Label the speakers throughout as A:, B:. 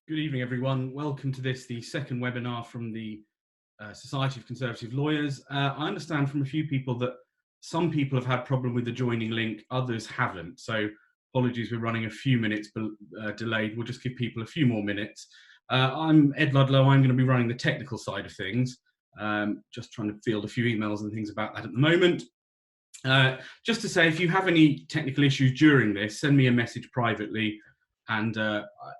A: Good evening, everyone. Welcome to the second webinar from the Society of Conservative Lawyers. I understand from a few people that some people have had problem with the joining link, others haven't. So apologies, we're running a few minutes delayed. We'll just give people a few more minutes. I'm Ed Ludlow. I'm going to be running the technical side of things. Just trying to field a few emails and things about that at the moment. Just to say, if you have any technical issues during this, send me a message privately and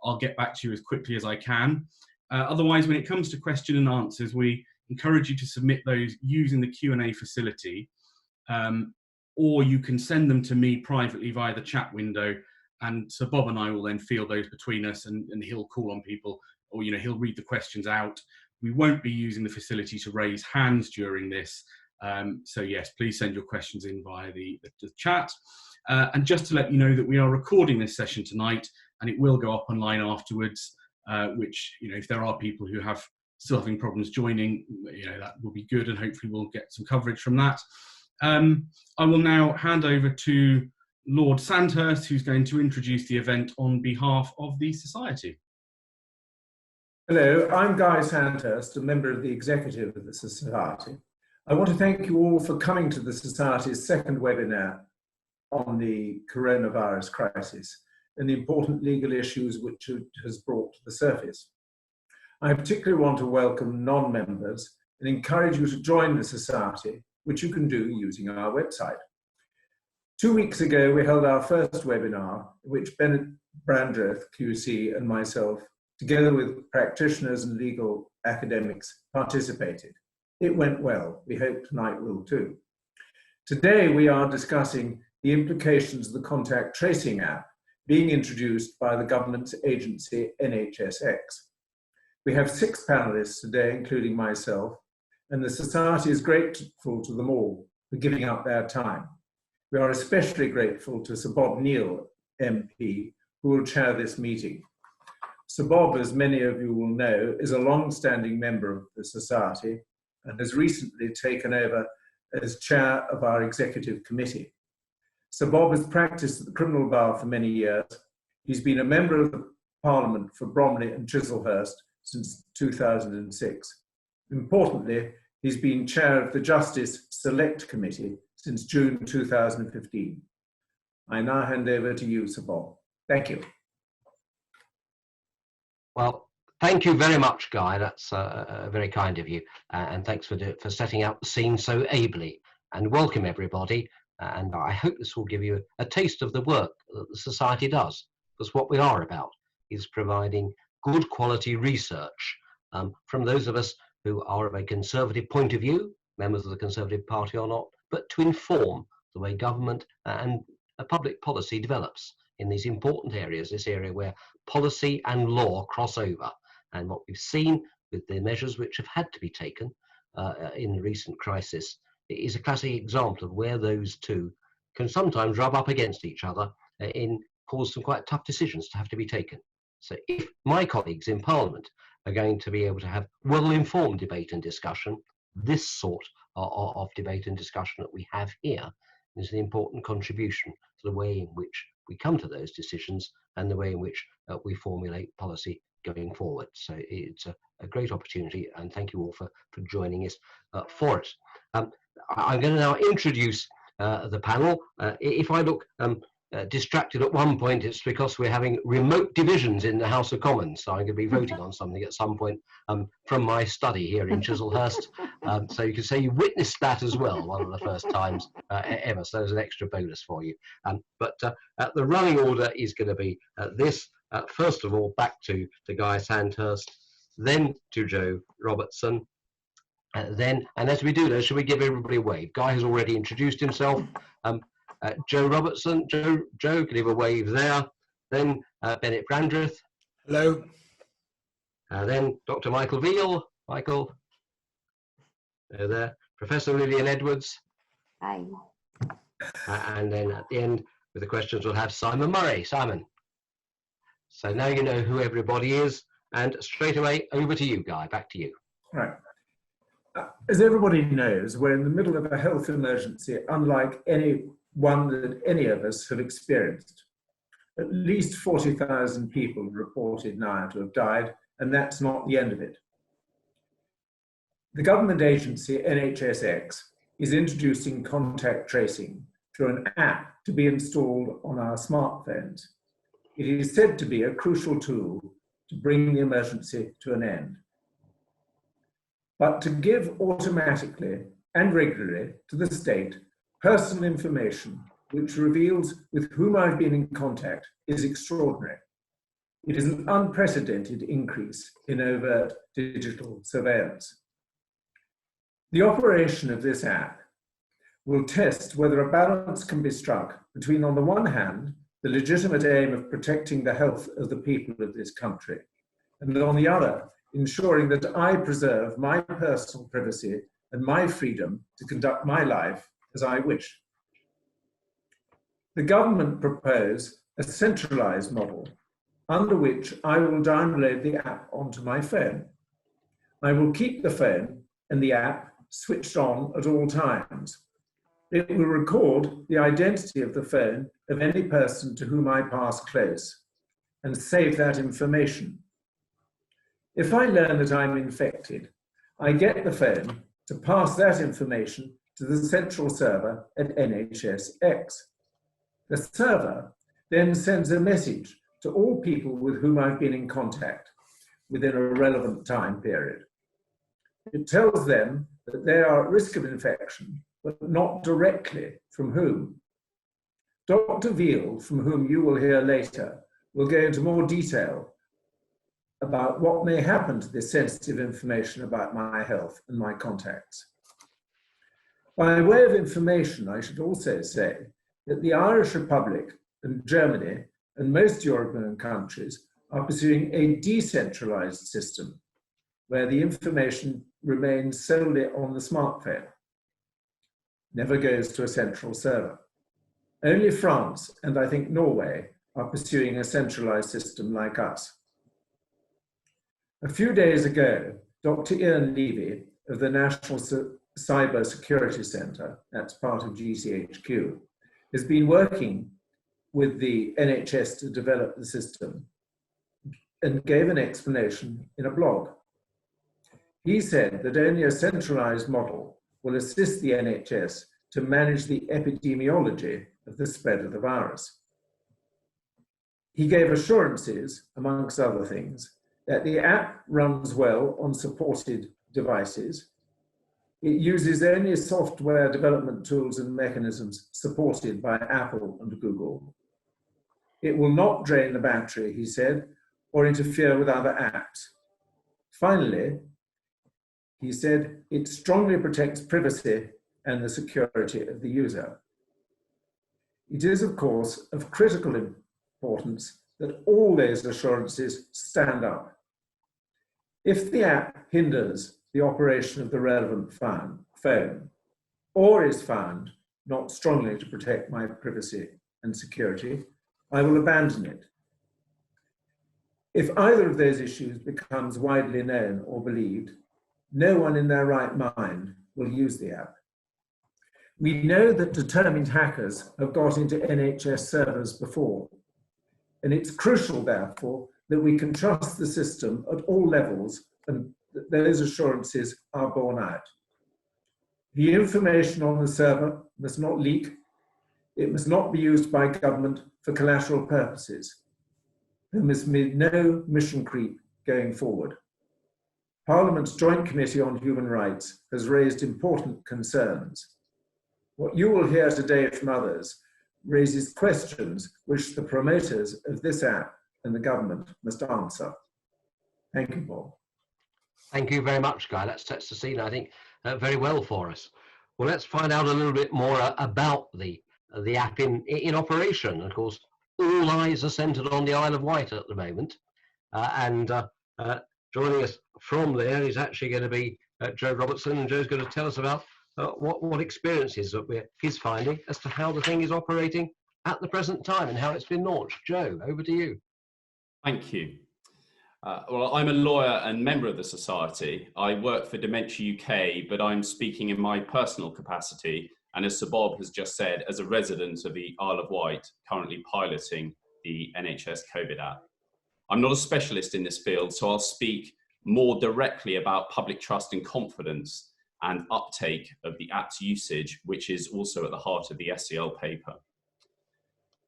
A: I'll get back to you as quickly as I can. Otherwise, when it comes to question and answers, we encourage you to submit those using the Q&A facility, or you can send them to me privately via the chat window, and so Bob and I will then field those between us, and he'll call on people, or he'll read the questions out. We won't be using the facility to raise hands during this, so yes, please send your questions in via the chat. And just to let you know that we are recording this session tonight, and it will go up online afterwards, which, if there are people who have still having problems joining, that will be good, and hopefully we'll get some coverage from that. I will now hand over to Lord Sandhurst, who's going to introduce the event on behalf of the Society.
B: Hello, I'm Guy Sandhurst, a member of the executive of the Society. I want to thank you all for coming to the Society's second webinar on the coronavirus crisis and the important legal issues which it has brought to the surface. I particularly want to welcome non-members and encourage you to join the Society, which you can do using our website. 2 weeks ago, we held our first webinar, in which Benet Brandreth QC and myself, together with practitioners and legal academics, participated. It went well. We hope tonight will too. Today, we are discussing the implications of the contact tracing app being introduced by the government's agency, NHSX. We have 6 panellists today, including myself, and the Society is grateful to them all for giving up their time. We are especially grateful to Sir Bob Neill MP, who will chair this meeting. Sir Bob, as many of you will know, is a long-standing member of the Society and has recently taken over as chair of our executive committee. Sir Bob has practiced at the criminal bar for many years. He's been a member of the Parliament for Bromley and Chislehurst since 2006. Importantly, he's been chair of the Justice Select Committee since June 2015. I now hand over to you, Sir Bob. Thank you.
C: Well, thank you very much, Guy. That's very kind of you. And thanks for setting out the scene so ably. And welcome, everybody. And I hope this will give you a taste of the work that the Society does, because what we are about is providing good quality research from those of us who are of a conservative point of view, members of the Conservative Party or not, but to inform the way government and public policy develops in these important areas, this area where policy and law cross over. And what we've seen with the measures which have had to be taken in the recent crisis is a classic example of where those two can sometimes rub up against each other and cause some quite tough decisions to have to be taken. So if my colleagues in Parliament are going to be able to have well-informed debate and discussion, this sort of debate and discussion that we have here is an important contribution to the way in which we come to those decisions and the way in which we formulate policy going forward. So it's a great opportunity, and thank you all for joining us for it. I'm going to now introduce the panel. If I look distracted at one point, it's because we're having remote divisions in the House of Commons. So I'm going to be voting on something at some point from my study here in Chislehurst. So you can say you witnessed that as well, one of the first times ever. So there's an extra bonus for you. But the running order is going to be this. First of all, back to Guy Sandhurst, then to Joe Robertson. And as we do that, shall we give everybody a wave? Guy has already introduced himself. Joe Robertson, Joe, can you give a wave there? Then Benet Brandreth.
D: Hello.
C: Then Dr. Michael Veale. Michael. There. Professor Lilian Edwards.
E: Hi.
C: And then at the end, with the questions, we'll have Simon Murray. Simon. So now you know who everybody is. And straight away, over to you, Guy. Back to you.
B: Right. As everybody knows, we're in the middle of a health emergency, unlike any one that any of us have experienced. At least 40,000 people reported now to have died, and that's not the end of it. The government agency NHSX is introducing contact tracing through an app to be installed on our smartphones. It is said to be a crucial tool to bring the emergency to an end. But to give automatically and regularly to the state personal information which reveals with whom I've been in contact is extraordinary. It is an unprecedented increase in overt digital surveillance. The operation of this app will test whether a balance can be struck between, on the one hand, the legitimate aim of protecting the health of the people of this country, and on the other, ensuring that I preserve my personal privacy and my freedom to conduct my life as I wish. The government propose a centralised model under which I will download the app onto my phone. I will keep the phone and the app switched on at all times. It will record the identity of the phone of any person to whom I pass close and save that information. If I learn that I'm infected, I get the phone to pass that information to the central server at NHSX. The server then sends a message to all people with whom I've been in contact within a relevant time period. It tells them that they are at risk of infection, but not directly from whom. Dr. Veale, from whom you will hear later, will go into more detail about what may happen to this sensitive information about my health and my contacts. By way of information, I should also say that the Irish Republic and Germany and most European countries are pursuing a decentralized system where the information remains solely on the smartphone, never goes to a central server. Only France and I think Norway are pursuing a centralized system like us. A few days ago, Dr. Ian Levy of the National Cyber Security Centre, that's part of GCHQ, has been working with the NHS to develop the system and gave an explanation in a blog. He said that only a centralized model will assist the NHS to manage the epidemiology of the spread of the virus. He gave assurances, amongst other things, that the app runs well on supported devices. It uses only software development tools and mechanisms supported by Apple and Google. It will not drain the battery, he said, or interfere with other apps. Finally, he said, it strongly protects privacy and the security of the user. It is, of course, of critical importance that all those assurances stand up. If the app hinders the operation of the relevant phone, or is found not strongly to protect my privacy and security, I will abandon it. If either of those issues becomes widely known or believed, no one in their right mind will use the app. We know that determined hackers have got into NHS servers before, and it's crucial, therefore, that we can trust the system at all levels and that those assurances are borne out. The information on the server must not leak. It must not be used by government for collateral purposes. There must be no mission creep going forward. Parliament's Joint Committee on Human Rights has raised important concerns. What you will hear today from others raises questions which the promoters of this app and the government must answer. Thank you, Bob.
C: Thank you very much, Guy. That sets the scene, I think, very well for us. Well, let's find out a little bit more about the app in operation. Of course, all eyes are centred on the Isle of Wight at the moment, and joining us from there is actually going to be Joe Robertson, and Joe's going to tell us about what experiences that he's finding as to how the thing is operating at the present time and how it's been launched. Joe, over to you.
D: Thank you. Well, I'm a lawyer and member of the Society. I work for Dementia UK, but I'm speaking in my personal capacity, and as Sir Bob has just said, as a resident of the Isle of Wight, currently piloting the NHS COVID app. I'm not a specialist in this field, so I'll speak more directly about public trust and confidence and uptake of the app's usage, which is also at the heart of the SEL paper.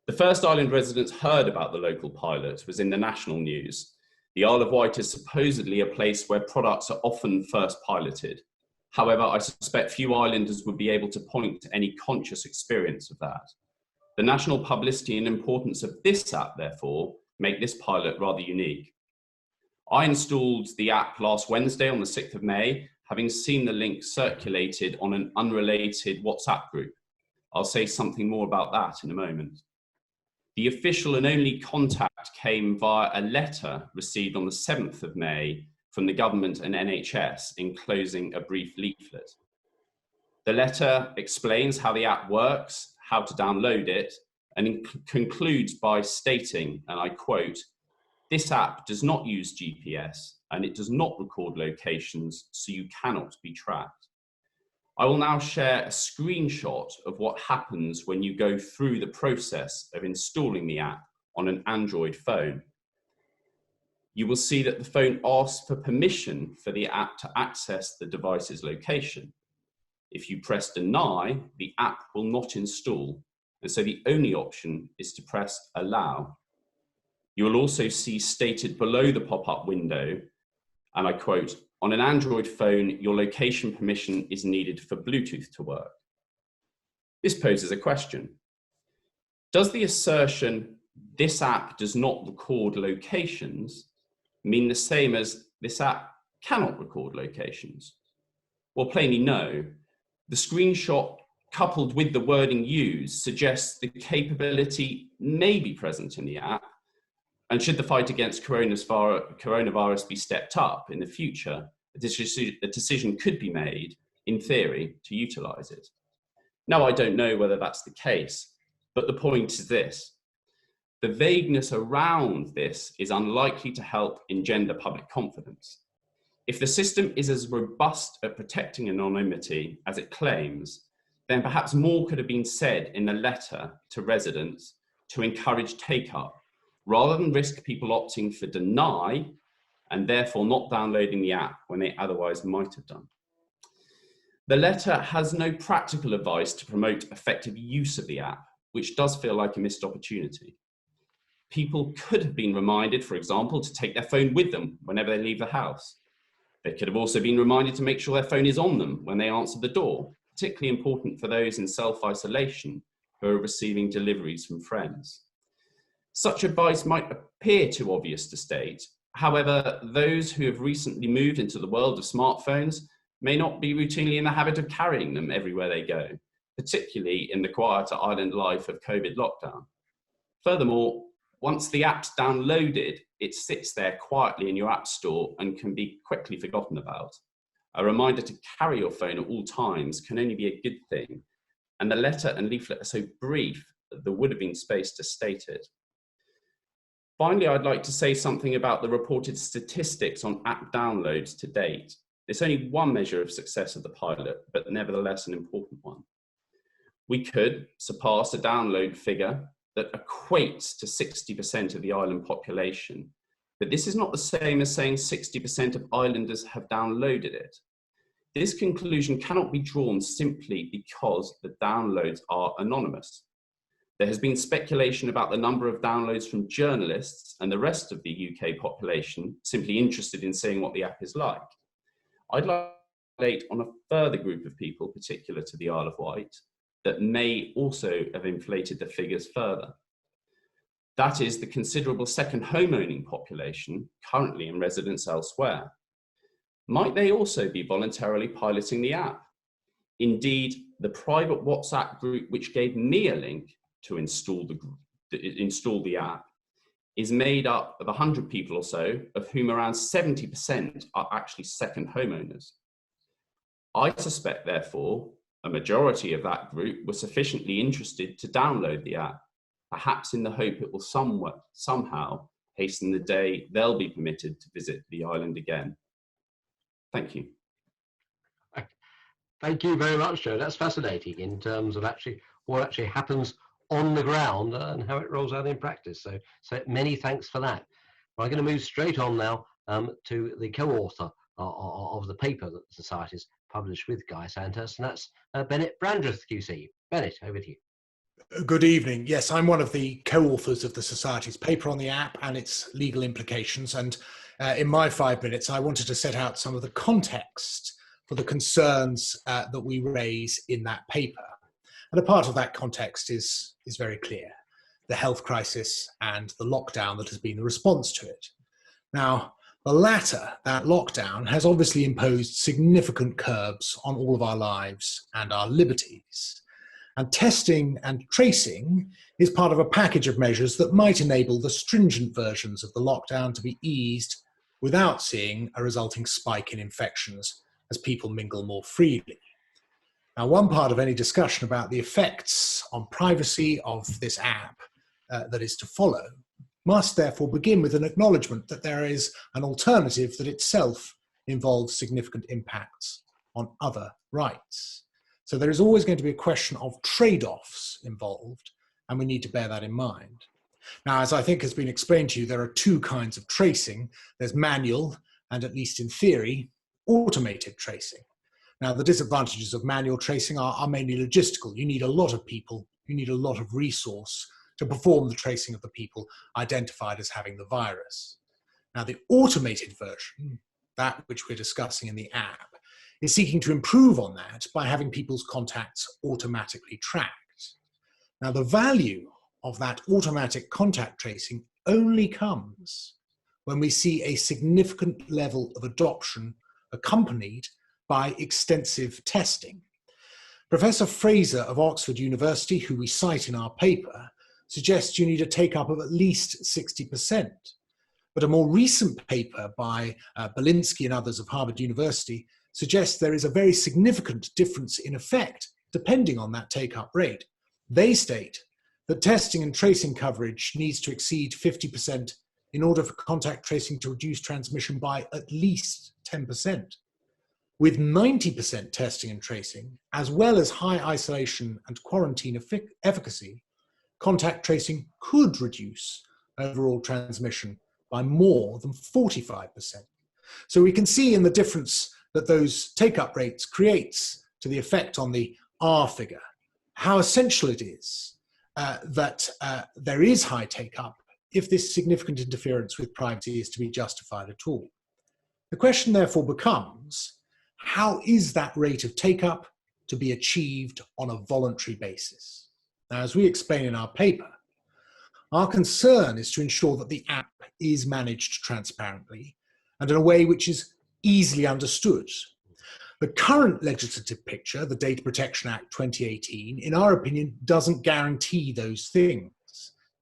D: The first island residents heard about the local pilot was in the national news. The Isle of Wight is supposedly a place where products are often first piloted. However, I suspect few islanders would be able to point to any conscious experience of that. The national publicity and importance of this app, therefore, make this pilot rather unique. I installed the app last Wednesday on the 6th of May, having seen the link circulated on an unrelated WhatsApp group. I'll say something more about that in a moment. The official and only contact came via a letter received on the 7th of May from the government and NHS enclosing a brief leaflet. The letter explains how the app works, how to download it, and concludes by stating, and I quote, "This app does not use GPS and it does not record locations, so you cannot be tracked." I will now share a screenshot of what happens when you go through the process of installing the app on an Android phone. You will see that the phone asks for permission for the app to access the device's location. If you press deny, the app will not install, and so the only option is to press allow. You will also see stated below the pop-up window, and I quote, "On an Android phone, your location permission is needed for Bluetooth to work." This poses a question. Does the assertion, "this app does not record locations," mean the same as "this app cannot record locations"? Well, plainly no. The screenshot coupled with the wording used suggests the capability may be present in the app, and should the fight against coronavirus be stepped up in the future, a decision could be made, in theory, to utilize it. Now, I don't know whether that's the case, but the point is this. The vagueness around this is unlikely to help engender public confidence. If the system is as robust at protecting anonymity as it claims, then perhaps more could have been said in the letter to residents to encourage take-up, rather than risk people opting for deny and therefore not downloading the app when they otherwise might have done. The letter has no practical advice to promote effective use of the app, which does feel like a missed opportunity. People could have been reminded, for example, to take their phone with them whenever they leave the house. They could have also been reminded to make sure their phone is on them when they answer the door, particularly important for those in self-isolation who are receiving deliveries from friends. Such advice might appear too obvious to state. However, those who have recently moved into the world of smartphones may not be routinely in the habit of carrying them everywhere they go, particularly in the quieter island life of COVID lockdown. Furthermore, once the app's downloaded, it sits there quietly in your app store and can be quickly forgotten about. A reminder to carry your phone at all times can only be a good thing, and the letter and leaflet are so brief that there would have been space to state it. Finally, I'd like to say something about the reported statistics on app downloads to date. It's only one measure of success of the pilot, but nevertheless an important one. We could surpass a download figure that equates to 60% of the island population, but this is not the same as saying 60% of islanders have downloaded it. This conclusion cannot be drawn simply because the downloads are anonymous. There has been speculation about the number of downloads from journalists and the rest of the UK population simply interested in seeing what the app is like. I'd like to relate on a further group of people, particular to the Isle of Wight, that may also have inflated the figures further. That is the considerable second home owning population currently in residence elsewhere. Might they also be voluntarily piloting the app? Indeed, the private WhatsApp group which gave me a link to install the app is made up of 100 people or so, of whom around 70% are actually second homeowners. I suspect, therefore, a majority of that group were sufficiently interested to download the app, perhaps in the hope it will somehow hasten the day they'll be permitted to visit the island again. Thank you.
C: Thank you very much, Joe. That's fascinating in terms of what actually happens on the ground and how it rolls out in practice. So many thanks for that. Well, I'm going to move straight on now to the co-author of the paper that the Society's published with Guy Sandhurst, and that's Benet Brandreth QC. Benet, over to you.
E: Good evening. Yes, I'm one of the co-authors of the Society's paper on the app and its legal implications. And in my 5 minutes, I wanted to set out some of the context for the concerns that we raise in that paper. And a part of that context is very clear: the health crisis and the lockdown that has been the response to it. Now, the latter, that lockdown, has obviously imposed significant curbs on all of our lives and our liberties. And testing and tracing is part of a package of measures that might enable the stringent versions of the lockdown to be eased without seeing a resulting spike in infections as people mingle more freely. Now, one part of any discussion about the effects on privacy of this app that is to follow must therefore begin with an acknowledgement that there is an alternative that itself involves significant impacts on other rights. So there is always going to be a question of trade-offs involved, and we need to bear that in mind. Now, as I think has been explained to you, there are 2 kinds of tracing. There's manual and, at least in theory, automated tracing. Now, the disadvantages of manual tracing are mainly logistical. You need a lot of people, you need a lot of resource to perform the tracing of the people identified as having the virus. Now, the automated version, that which we're discussing in the app, is seeking to improve on that by having people's contacts automatically tracked. Now, the value of that automatic contact tracing only comes when we see a significant level of adoption accompanied by extensive testing. Professor Fraser of Oxford University, who we cite in our paper, suggests you need a take-up of at least 60%. But a more recent paper by Belinsky and others of Harvard University suggests there is a very significant difference in effect depending on that take-up rate. They state that testing and tracing coverage needs to exceed 50% in order for contact tracing to reduce transmission by at least 10%. With 90% testing and tracing, as well as high isolation and quarantine efficacy, contact tracing could reduce overall transmission by more than 45%. So we can see in the difference that those take-up rates creates to the effect on the R figure, how essential it is that there is high take-up if this significant interference with privacy is to be justified at all. The question therefore becomes, how is that rate of take-up to be achieved on a voluntary basis? Now, as we explain in our paper, our concern is to ensure that the app is managed transparently and in a way which is easily understood. The current legislative picture, the Data Protection Act 2018, in our opinion, doesn't guarantee those things.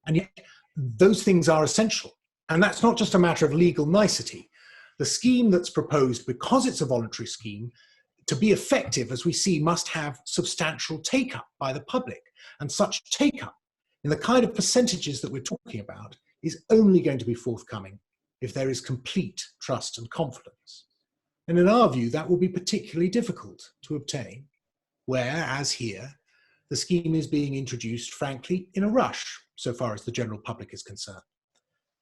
E: And yet, those things are essential. And that's not just a matter of legal nicety. The scheme that's proposed, because it's a voluntary scheme, to be effective, as we see, must have substantial take-up by the public. And such take-up, in the kind of percentages that we're talking about, is only going to be forthcoming if there is complete trust and confidence. And in our view, that will be particularly difficult to obtain, where, as here, the scheme is being introduced, frankly, in a rush, so far as the general public is concerned.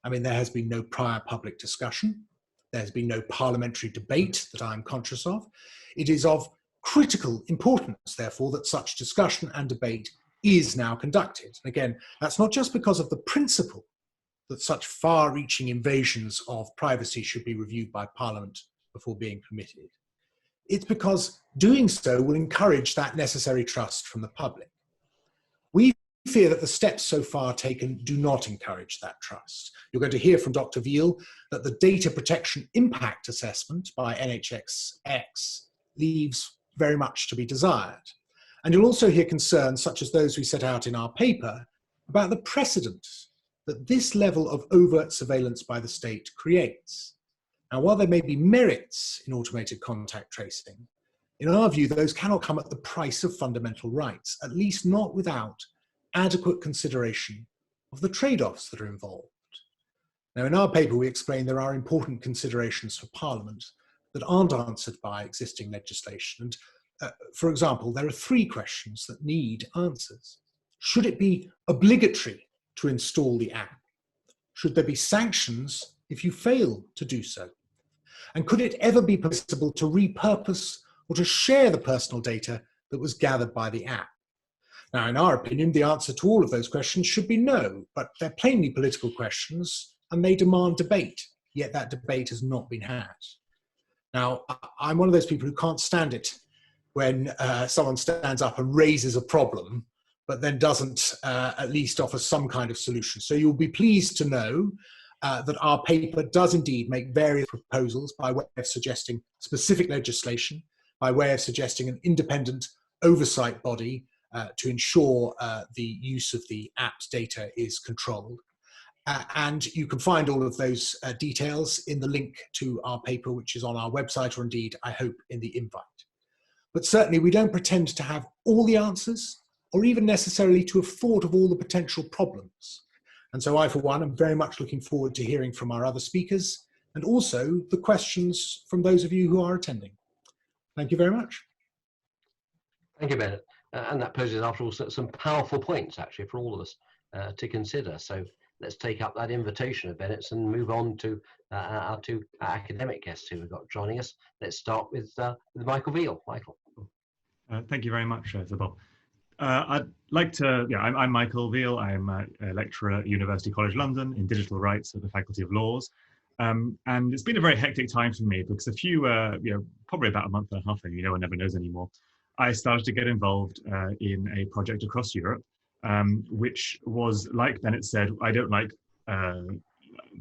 E: I mean, there has been no prior public discussion. There has been no parliamentary debate that I'm conscious of. It is of critical importance, therefore, that such discussion and debate is now conducted. And again, that's not just because of the principle that such far-reaching invasions of privacy should be reviewed by Parliament before being permitted. It's because doing so will encourage that necessary trust from the public. We fear that the steps so far taken do not encourage that trust. You're going to hear from Dr. Veale that the data protection impact assessment by NHSX leaves very much to be desired. And you'll also hear concerns such as those we set out in our paper about the precedent that this level of overt surveillance by the state creates. Now, while there may be merits in automated contact tracing, in our view, those cannot come at the price of fundamental rights, at least not without adequate consideration of the trade-offs that are involved. Now, in our paper, we explain there are important considerations for Parliament that aren't answered by existing legislation. And for example, there are 3 questions that need answers. Should it be obligatory to install the app? Should there be sanctions if you fail to do so? And could it ever be possible to repurpose or to share the personal data that was gathered by the app? Now, in our opinion, the answer to all of those questions should be no, but they're plainly political questions and they demand debate, yet that debate has not been had. Now, I'm one of those people who can't stand it when someone stands up and raises a problem, but then doesn't at least offer some kind of solution. So you'll be pleased to know that our paper does indeed make various proposals by way of suggesting specific legislation, by way of suggesting an independent oversight body to ensure the use of the app's data is controlled. And you can find all of those details in the link to our paper, which is on our website, or indeed, I hope, in the invite. But certainly we don't pretend to have all the answers, or even necessarily to have thought of all the potential problems. And so I, for one, am very much looking forward to hearing from our other speakers, and also the questions from those of you who are attending. Thank you very much.
C: Thank you, Benet. And that poses, after all, some powerful points, actually, for all of us to consider. So let's take up that invitation of Benet's and move on to our two academic guests who we've got joining us. Let's start with Michael Veale. Michael.
F: Thank you very much, Sir Bob. I'd like to, I'm Michael Veale. I'm a lecturer at University College London in digital rights at the Faculty of Laws. And it's been a very hectic time for me because probably about a month and a half ago, one never knows anymore, I started to get involved in a project across Europe, which was, like Benet said, I don't like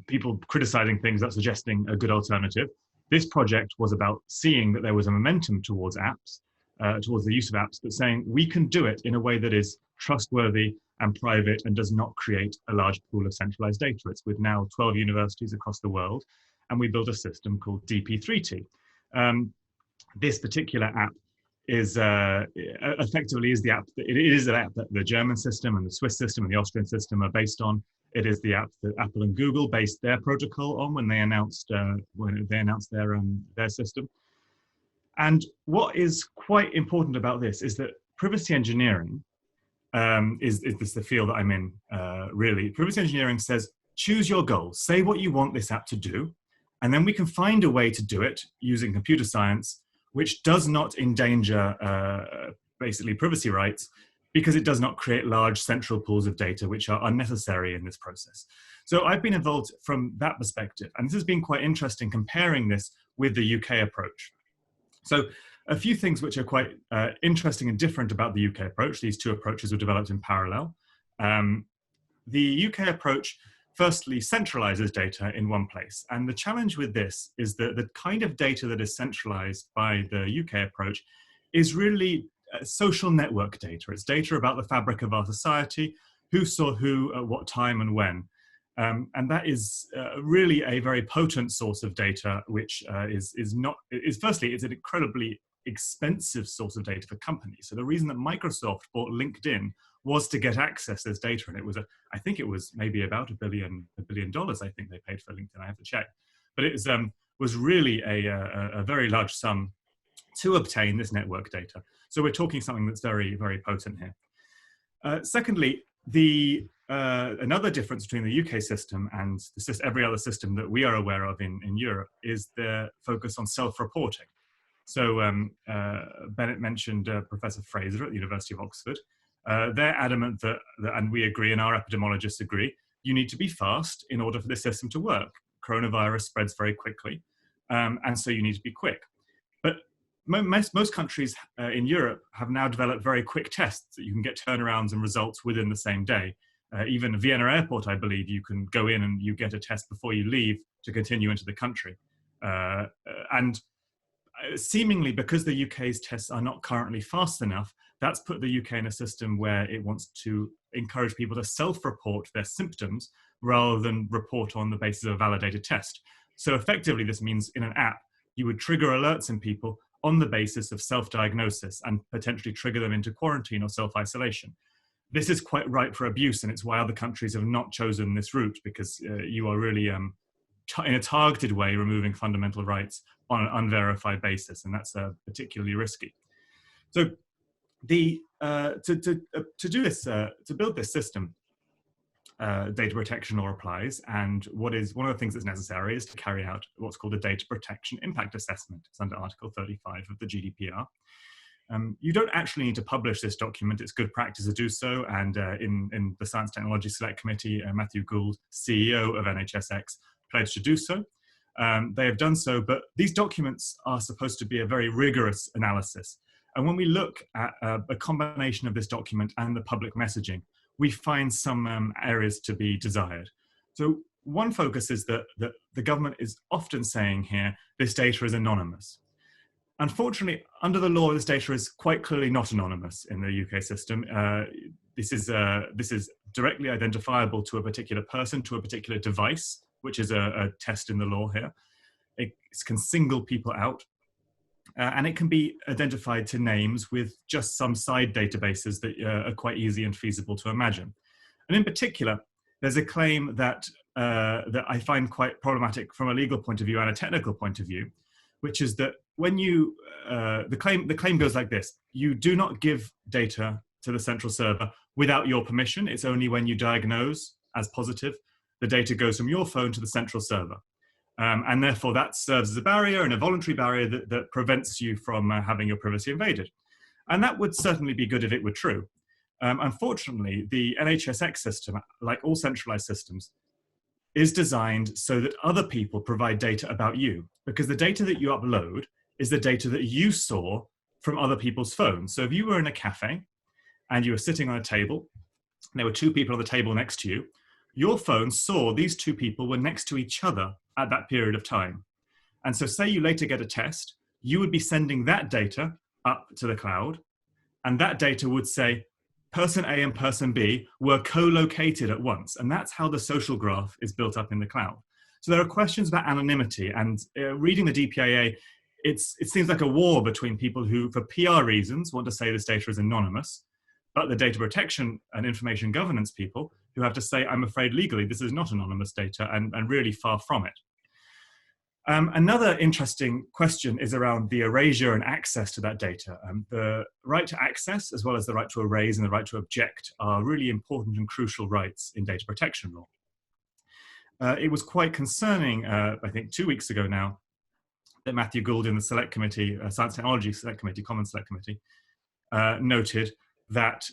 F: people criticizing things that's suggesting a good alternative. This project was about seeing that there was a momentum towards apps, towards the use of apps, but saying we can do it in a way that is trustworthy and private and does not create a large pool of centralized data. It's with now 12 universities across the world, and we built a system called DP3T. This particular app is effectively is the app. It is an app that the German system and the Swiss system and the Austrian system are based on. It is the app that Apple and Google based their protocol on when they announced their system. And what is quite important about this is that privacy engineering is this the field that I'm in, really. Privacy engineering says, choose your goals, say what you want this app to do, and then we can find a way to do it using computer science, which does not endanger basically privacy rights, because it does not create large central pools of data which are unnecessary in this process. So I've been involved from that perspective, and this has been quite interesting comparing this with the UK approach. So a few things which are quite interesting and different about the UK approach. These two approaches were developed in parallel. The UK approach firstly centralizes data in one place. And the challenge with this is that the kind of data that is centralized by the UK approach is really social network data. It's data about the fabric of our society, who saw who at what time and when. And that is really a very potent source of data, which firstly, it's an incredibly expensive source of data for companies. So the reason that Microsoft bought LinkedIn was to get access to this data, and it was I think it was maybe about $1 billion. I think they paid for LinkedIn. I have to check, but it was really a very large sum to obtain this network data. So we're talking something that's very, very potent here. Secondly, another difference between the UK system and every other system that we are aware of in Europe is the focus on self-reporting. So Benet mentioned Professor Fraser at the University of Oxford. They're adamant that, and we agree, and our epidemiologists agree, you need to be fast in order for this system to work. Coronavirus spreads very quickly, and so you need to be quick. But most countries in Europe have now developed very quick tests that you can get turnarounds and results within the same day. Even Vienna Airport, I believe, you can go in and you get a test before you leave to continue into the country. And seemingly, because the UK's tests are not currently fast enough, that's put the UK in a system where it wants to encourage people to self-report their symptoms rather than report on the basis of a validated test. So effectively, this means in an app, you would trigger alerts in people on the basis of self-diagnosis and potentially trigger them into quarantine or self-isolation. This is quite ripe for abuse, and it's why other countries have not chosen this route, because you are really, in a targeted way, removing fundamental rights on an unverified basis, and that's particularly risky. So the do this, to build this system, data protection law applies, and one of the things that's necessary is to carry out what's called a data protection impact assessment. It's under Article 35 of the GDPR. You don't actually need to publish this document. It's good practice to do so, and in the Science Technology Select Committee, Matthew Gould, CEO of NHSX, pledged to do so. They have done so, but these documents are supposed to be a very rigorous analysis. And when we look at a combination of this document and the public messaging, we find some areas to be desired. So one focus is that the government is often saying here, this data is anonymous. Unfortunately, under the law, this data is quite clearly not anonymous in the UK system. This is directly identifiable to a particular person, to a particular device, which is a test in the law here. It can single people out, and it can be identified to names with just some side databases that are quite easy and feasible to imagine. And in particular, there's a claim that I find quite problematic from a legal point of view and a technical point of view, which is that when you, the claim goes like this: you do not give data to the central server without your permission. It's only when you diagnose as positive, the data goes from your phone to the central server. And therefore that serves as a barrier, and a voluntary barrier that prevents you from having your privacy invaded. And that would certainly be good if it were true. Unfortunately, the NHSX system, like all centralized systems, is designed so that other people provide data about you, because the data that you upload is the data that you saw from other people's phones. So if you were in a cafe and you were sitting on a table, and there were two people on the table next to you, your phone saw these two people were next to each other at that period of time. And so say you later get a test, you would be sending that data up to the cloud, and that data would say, person A and person B were co-located at once. And that's how the social graph is built up in the cloud. So there are questions about anonymity, and reading the DPAA, it seems like a war between people who, for PR reasons, want to say this data is anonymous, but the data protection and information governance people who have to say, I'm afraid legally this is not anonymous data, and really far from it. Another interesting question is around the erasure and access to that data. The right to access, as well as the right to erase and the right to object, are really important and crucial rights in data protection law. It was quite concerning, I think 2 weeks ago now, that Matthew Gould in the Select Committee, Science Technology Select Committee, Common Select Committee, noted that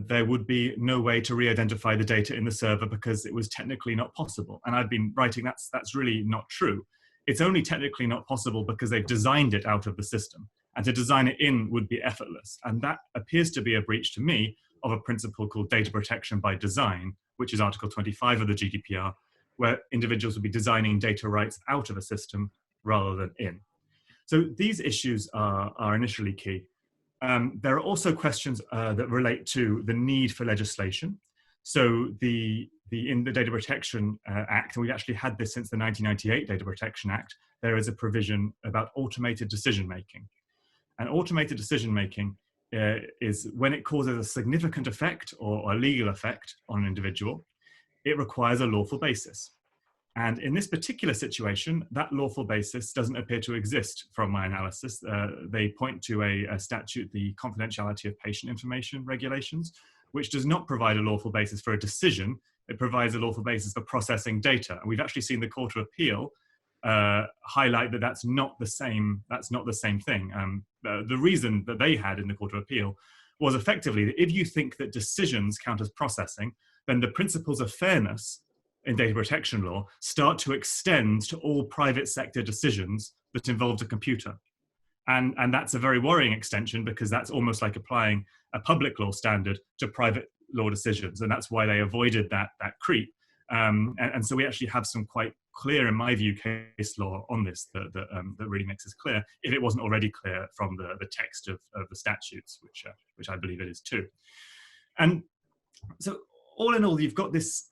F: there would be no way to re-identify the data in the server because it was technically not possible. And I've been writing that's really not true. It's only technically not possible because they've designed it out of the system. And to design it in would be effortless. And that appears to be a breach to me of a principle called data protection by design, which is Article 25 of the GDPR, where individuals would be designing data rights out of a system rather than in. So these issues are initially key. There are also questions that relate to the need for legislation. So in the Data Protection Act, and we actually had this since the 1998 Data Protection Act, there is a provision about automated decision-making. And automated decision-making is when it causes a significant effect or a legal effect on an individual, it requires a lawful basis. And in this particular situation, that lawful basis doesn't appear to exist from my analysis. They point to a statute, the Confidentiality of Patient Information Regulations, which does not provide a lawful basis for a decision. It provides a lawful basis for processing data. And we've actually seen the Court of Appeal highlight that that's not the same thing. The reason that they had in the Court of Appeal was effectively that if you think that decisions count as processing, then the principles of fairness in data protection law start to extend to all private sector decisions that involved a computer. And that's a very worrying extension, because that's almost like applying a public law standard to private law decisions. And that's why they avoided that creep. And so we actually have some quite clear, in my view, case law on this that really makes this clear, if it wasn't already clear from the text of the statutes, which I believe it is too. And so all in all, you've got this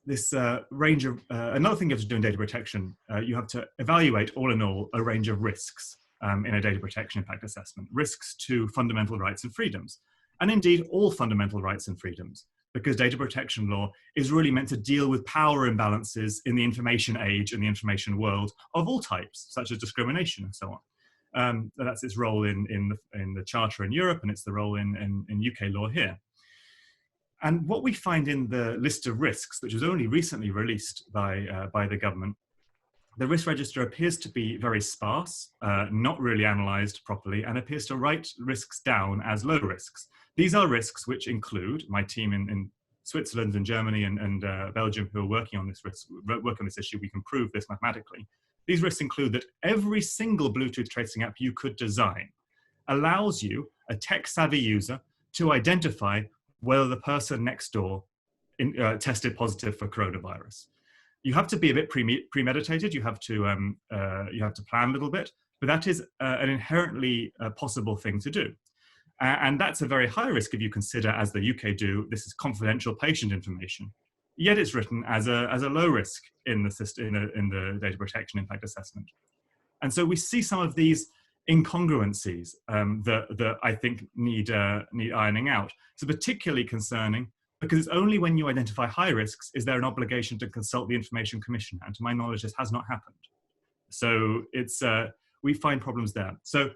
F: range of, another thing you have to do in data protection, you have to evaluate all in all a range of risks in a data protection impact assessment, risks to fundamental rights and freedoms, and indeed all fundamental rights and freedoms, because data protection law is really meant to deal with power imbalances in the information age and the information world of all types, such as discrimination and so on. That's its role in the Charter in Europe, and it's the role in UK law here. And what we find in the list of risks, which was only recently released by the government, the risk register appears to be very sparse, not really analysed properly, and appears to write risks down as low risks. These are risks which include my team in Switzerland and Germany and Belgium who are working on this issue. We can prove this mathematically. These risks include that every single Bluetooth tracing app you could design allows you, a tech-savvy user, to identify whether the person next door tested positive for coronavirus. You have to be a bit premeditated. You have to plan a little bit, but that is an inherently possible thing to do. And that's a very high risk if you consider, as the UK do, this is confidential patient information. Yet it's written as a low risk in the system, in the data protection impact assessment. And so we see some of these incongruencies that I think need ironing out. So particularly concerning because it's only when you identify high risks is there an obligation to consult the Information Commissioner, and to my knowledge this has not happened. So it's we find problems there. So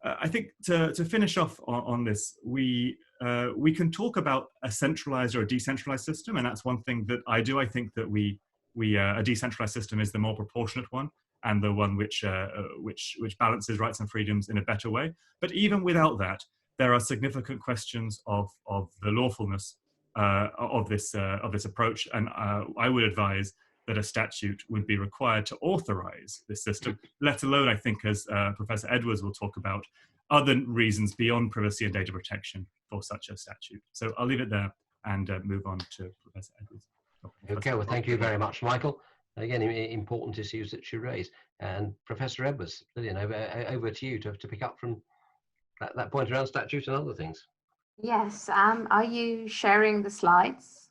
F: I think to finish off on this, we can talk about a centralized or a decentralized system, and that's one thing that I do. I think that a decentralized system is the more proportionate one, and the one which balances rights and freedoms in a better way. But even without that, there are significant questions of the lawfulness of this approach, and I would advise that a statute would be required to authorize this system, let alone, I think, as Professor Edwards will talk about, other reasons beyond privacy and data protection for such a statute. So I'll leave it there and move on to Professor Edwards.
C: Okay, well, thank you very much, Michael. Again, important issues that you raise. And Professor Edwards, Lilian, over to you to pick up from that point around statute and other things.
G: Yes, are you sharing the slides?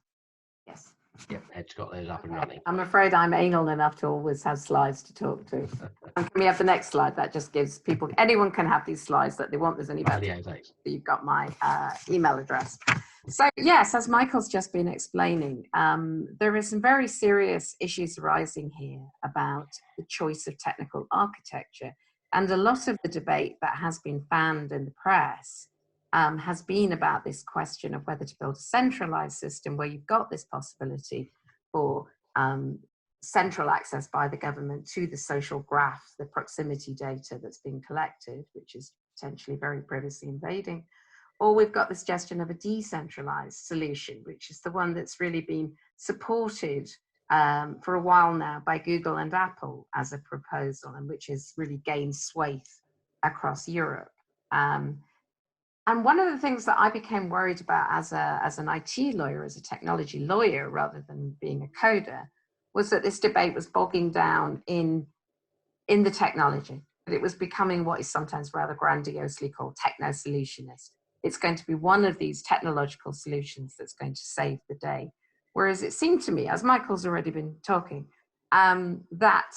G: Yes.
C: Yep, Ed's got those up and running.
G: I'm afraid I'm anal enough to always have slides to talk to. And can we have the next slide? That just gives people, anyone can have these slides that they want. There's only about you've got my email address. So yes, as Michael's just been explaining, there are some very serious issues arising here about the choice of technical architecture. And a lot of the debate that has been fanned in the press has been about this question of whether to build a centralized system where you've got this possibility for central access by the government to the social graph, the proximity data that's being collected, which is potentially very privacy invading. Or we've got the suggestion of a decentralized solution, which is the one that's really been supported for a while now by Google and Apple as a proposal, and which has really gained swathe across Europe. And one of the things that I became worried about as an IT lawyer, as a technology lawyer, rather than being a coder, was that this debate was bogging down in the technology, that it was becoming what is sometimes rather grandiosely called techno-solutionist. It's going to be one of these technological solutions that's going to save the day. Whereas it seemed to me, as Michael's already been talking, that,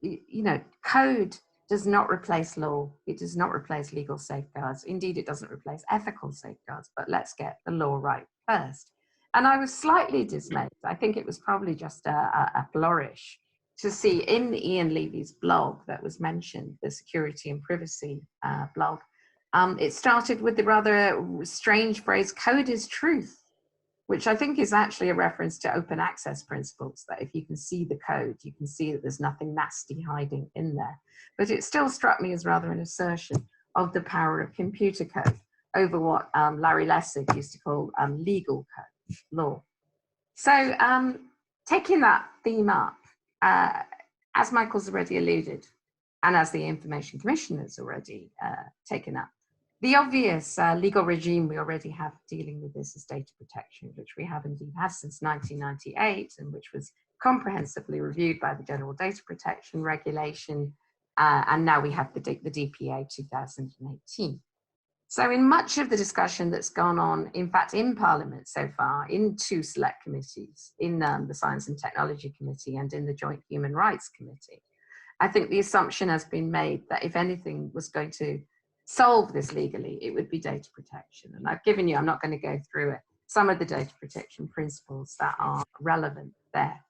G: you know, code does not replace law. It does not replace legal safeguards. Indeed, it doesn't replace ethical safeguards, but let's get the law right first. And I was slightly dismayed. I think it was probably just a flourish to see in Ian Levy's blog that was mentioned, the security and privacy blog, it started with the rather strange phrase, code is truth, which I think is actually a reference to open access principles, that if you can see the code, you can see that there's nothing nasty hiding in there. But it still struck me as rather an assertion of the power of computer code over what Larry Lessig used to call legal code, law. So taking that theme up, as Michael's already alluded, and as the Information Commissioner has already taken up, the obvious legal regime we already have dealing with this is data protection, which we have indeed had since 1998, and which was comprehensively reviewed by the General Data Protection Regulation, and now we have the DPA 2018. So in much of the discussion that's gone on, in fact, in Parliament so far, in two select committees, in the Science and Technology Committee and in the Joint Human Rights Committee, I think the assumption has been made that if anything was going to solve this legally, it would be data protection. And I've given you, I'm not going to go through it, some of the data protection principles that are relevant there.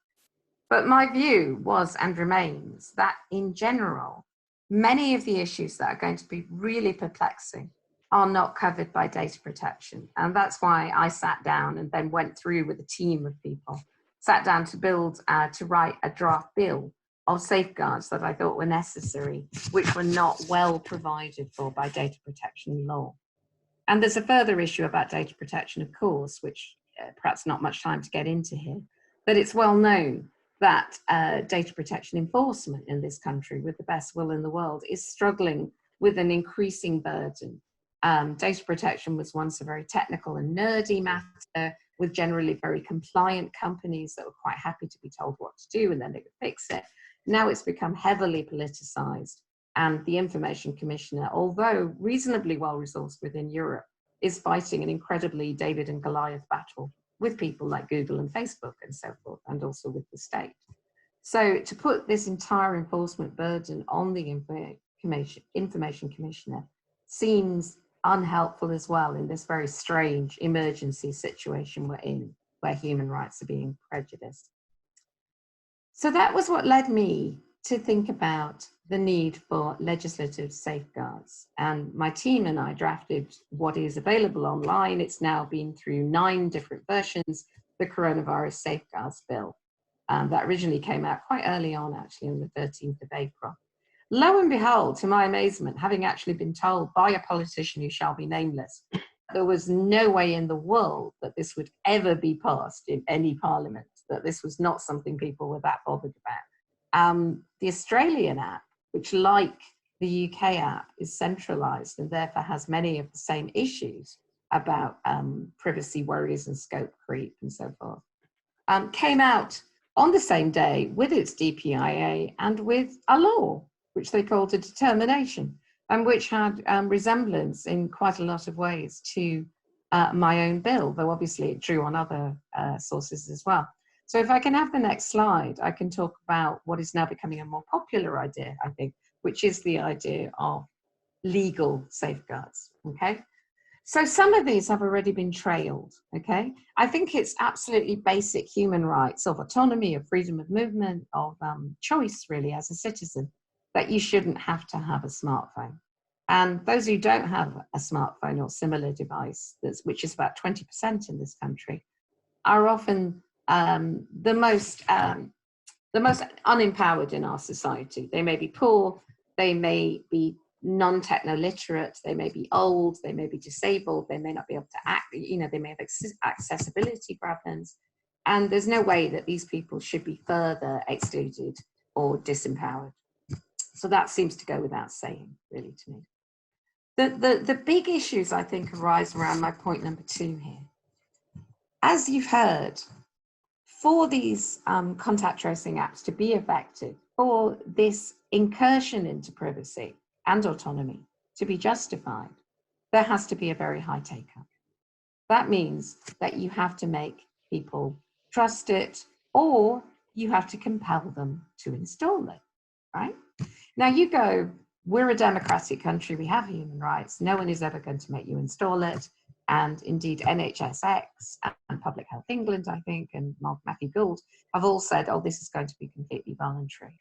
G: But my view was and remains that in general, many of the issues that are going to be really perplexing are not covered by data protection. And that's why I sat down and then went through with a team of people, sat down to write a draft bill of safeguards that I thought were necessary, which were not well provided for by data protection law. And there's a further issue about data protection, of course, which perhaps not much time to get into here, but it's well known that data protection enforcement in this country, with the best will in the world, is struggling with an increasing burden. Data protection was once a very technical and nerdy matter with generally very compliant companies that were quite happy to be told what to do and then they could fix it. Now it's become heavily politicized, and the Information Commissioner, although reasonably well resourced within Europe, is fighting an incredibly David and Goliath battle with people like Google and Facebook and so forth, and also with the state. So to put this entire enforcement burden on the Information Commissioner seems unhelpful as well in this very strange emergency situation we're in, where human rights are being prejudiced. So that was what led me to think about the need for legislative safeguards. And my team and I drafted what is available online. It's now been through 9 different versions, the Coronavirus Safeguards Bill. That originally came out quite early on, actually, on the 13th of April. Lo and behold, to my amazement, having actually been told by a politician who shall be nameless, there was no way in the world that this would ever be passed in any parliament, that this was not something people were that bothered about. The Australian app, which like the UK app is centralized and therefore has many of the same issues about privacy worries and scope creep and so forth, came out on the same day with its DPIA and with a law, which they called a determination, and which had resemblance in quite a lot of ways to my own bill, though obviously it drew on other sources as well. So if I can have the next slide, I can talk about what is now becoming a more popular idea, I think, which is the idea of legal safeguards, okay? So some of these have already been trailed, okay? I think it's absolutely basic human rights of autonomy, of freedom of movement, of choice, really, as a citizen, that you shouldn't have to have a smartphone. And those who don't have a smartphone or similar device, which is about 20% in this country, are often the most unempowered in our society. They may be poor, they may be non-techno literate, they may be old, they may be disabled, they may not be able to act, they may have accessibility problems. And there's no way that these people should be further excluded or disempowered. So that seems to go without saying, really, to me. The big issues, I think, arise around my point number 2 here. As you've heard, for these contact tracing apps to be effective, for this incursion into privacy and autonomy to be justified, there has to be a very high take-up. That means that you have to make people trust it, or you have to compel them to install it, right? Now you go, we're a democratic country, we have human rights, no one is ever going to make you install it. And indeed NHSX and Public Health England, I think, and Matthew Gould have all said, oh, this is going to be completely voluntary.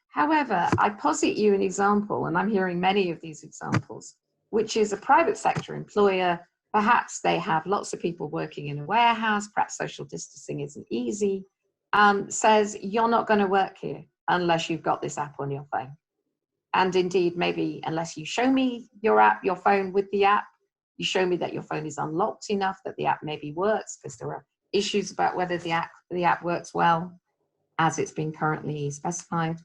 G: However, I posit you an example, and I'm hearing many of these examples, which is a private sector employer. Perhaps they have lots of people working in a warehouse, perhaps social distancing isn't easy, says you're not going to work here unless you've got this app on your phone. And indeed, maybe unless you show me your app, your phone with the app, you show me that your phone is unlocked enough that the app maybe works, because there are issues about whether the app works well as it's been currently specified.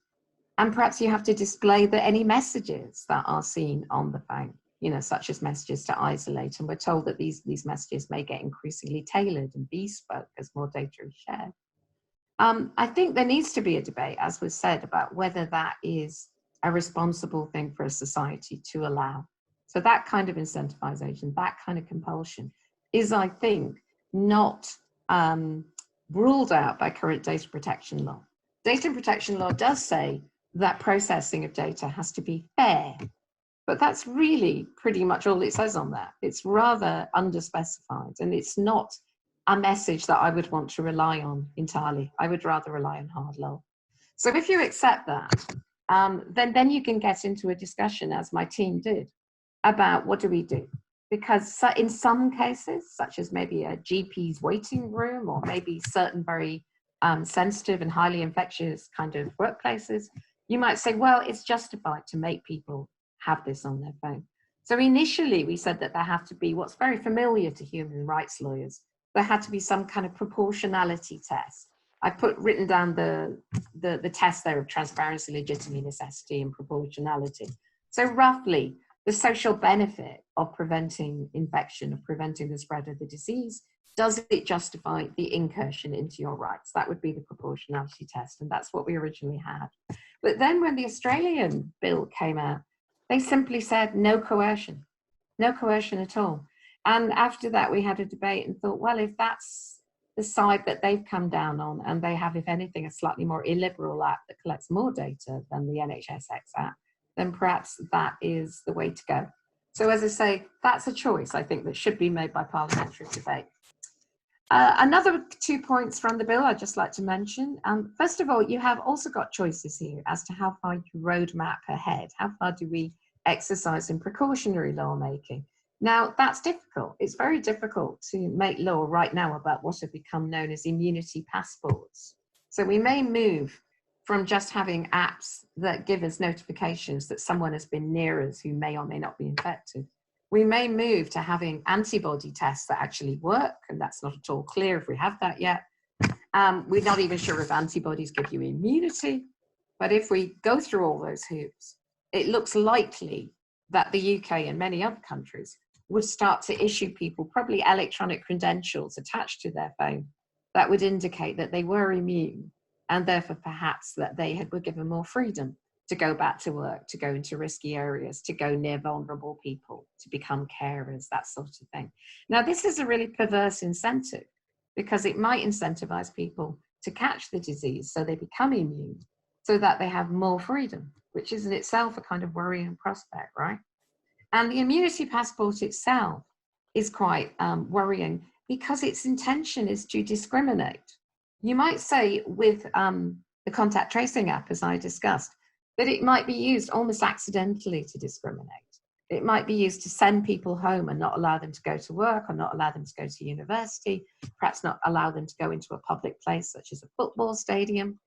G: And perhaps you have to display any messages that are seen on the phone, such as messages to isolate. And we're told that these messages may get increasingly tailored and bespoke as more data is shared. I think there needs to be a debate, as was said, about whether that is a responsible thing for a society to allow. So that kind of incentivization, that kind of compulsion is, I think, not ruled out by current data protection law. Data protection law does say that processing of data has to be fair, but that's really pretty much all it says on that. It's rather underspecified, and it's not a message that I would want to rely on entirely. I would rather rely on hard law. So if you accept that, then you can get into a discussion, as my team did, about what do we do? Because in some cases, such as maybe a GP's waiting room, or maybe certain very sensitive and highly infectious kind of workplaces, you might say, well, it's justified to make people have this on their phone. So initially we said that there had to be what's very familiar to human rights lawyers. There had to be some kind of proportionality test. I written down the test there of transparency, legitimacy, necessity, and proportionality. So roughly, the social benefit of preventing infection, of preventing the spread of the disease, does it justify the incursion into your rights? That would be the proportionality test, and that's what we originally had. But then when the Australian bill came out, they simply said no coercion at all. And after that, we had a debate and thought, well, if that's the side that they've come down on, and they have, if anything, a slightly more illiberal app that collects more data than the NHSX app, then perhaps that is the way to go. So as I say, that's a choice, I think, that should be made by parliamentary debate. Another 2 points from the bill I'd just like to mention. First of all, you have also got choices here as to how far you roadmap ahead. How far do we exercise in precautionary lawmaking? Now, that's difficult. It's very difficult to make law right now about what have become known as immunity passports. So we may move from just having apps that give us notifications that someone has been near us who may or may not be infected. We may move to having antibody tests that actually work, and that's not at all clear if we have that yet. We're not even sure if antibodies give you immunity, but if we go through all those hoops, it looks likely that the UK and many other countries would start to issue people probably electronic credentials attached to their phone that would indicate that they were immune, and therefore perhaps that they were given more freedom to go back to work, to go into risky areas, to go near vulnerable people, to become carers, that sort of thing. Now, this is a really perverse incentive, because it might incentivize people to catch the disease so they become immune, so that they have more freedom, which is in itself a kind of worrying prospect, right? And the immunity passport itself is quite worrying, because its intention is to discriminate. You might say with the contact tracing app, as I discussed, that it might be used almost accidentally to discriminate. It might be used to send people home and not allow them to go to work, or not allow them to go to university, perhaps not allow them to go into a public place such as a football stadium.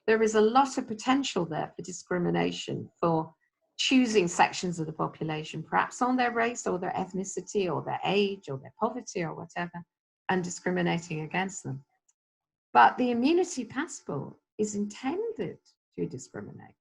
G: There is a lot of potential there for discrimination, for choosing sections of the population, perhaps on their race or their ethnicity or their age or their poverty or whatever, and discriminating against them. But the immunity passport is intended to discriminate.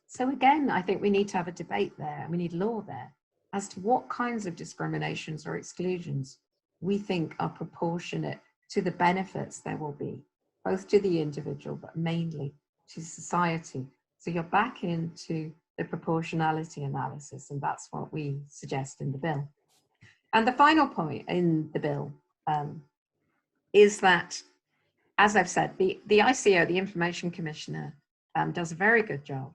G: So again, I think we need to have a debate there, and we need law there, as to what kinds of discriminations or exclusions we think are proportionate to the benefits there will be, both to the individual, but mainly to society. So you're back into the proportionality analysis, and that's what we suggest in the bill. And the final point in the bill is that, as I've said, the ICO, the Information Commissioner, does a very good job,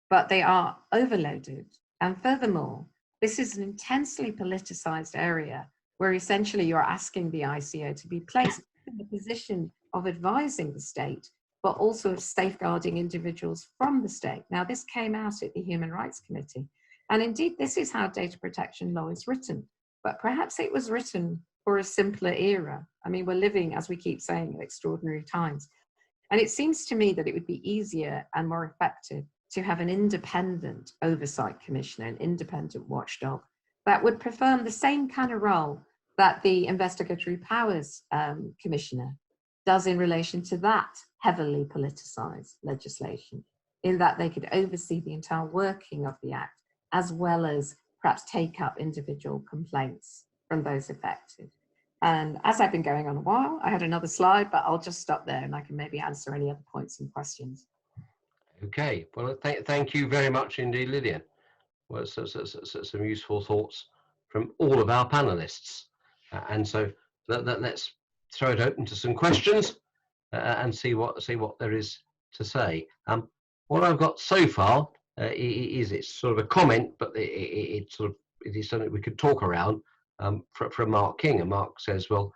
G: but they are overloaded. And furthermore, this is an intensely politicized area where essentially you're asking the ICO to be placed in the position of advising the state, but also of safeguarding individuals from the state. Now, this came out at the Human Rights Committee. And indeed, this is how data protection law is written. But perhaps it was written for a simpler era. I mean, we're living, as we keep saying, in extraordinary times. And it seems to me that it would be easier and more effective to have an independent oversight commissioner, an independent watchdog, that would perform the same kind of role that the investigatory powers commissioner does in relation to that heavily politicized legislation, in that they could oversee the entire working of the Act, as well as perhaps take up individual complaints from those affected. And as I've been going on a while, I had another slide, but I'll just stop there and I can maybe answer any other points and questions.
C: Okay, well, thank you very much indeed, Lilian. Well, some useful thoughts from all of our panelists. And so let's throw it open to some questions and see what there is to say. What I've got so far is it's sort of a comment, but it is something we could talk around from Mark King. And Mark says, well,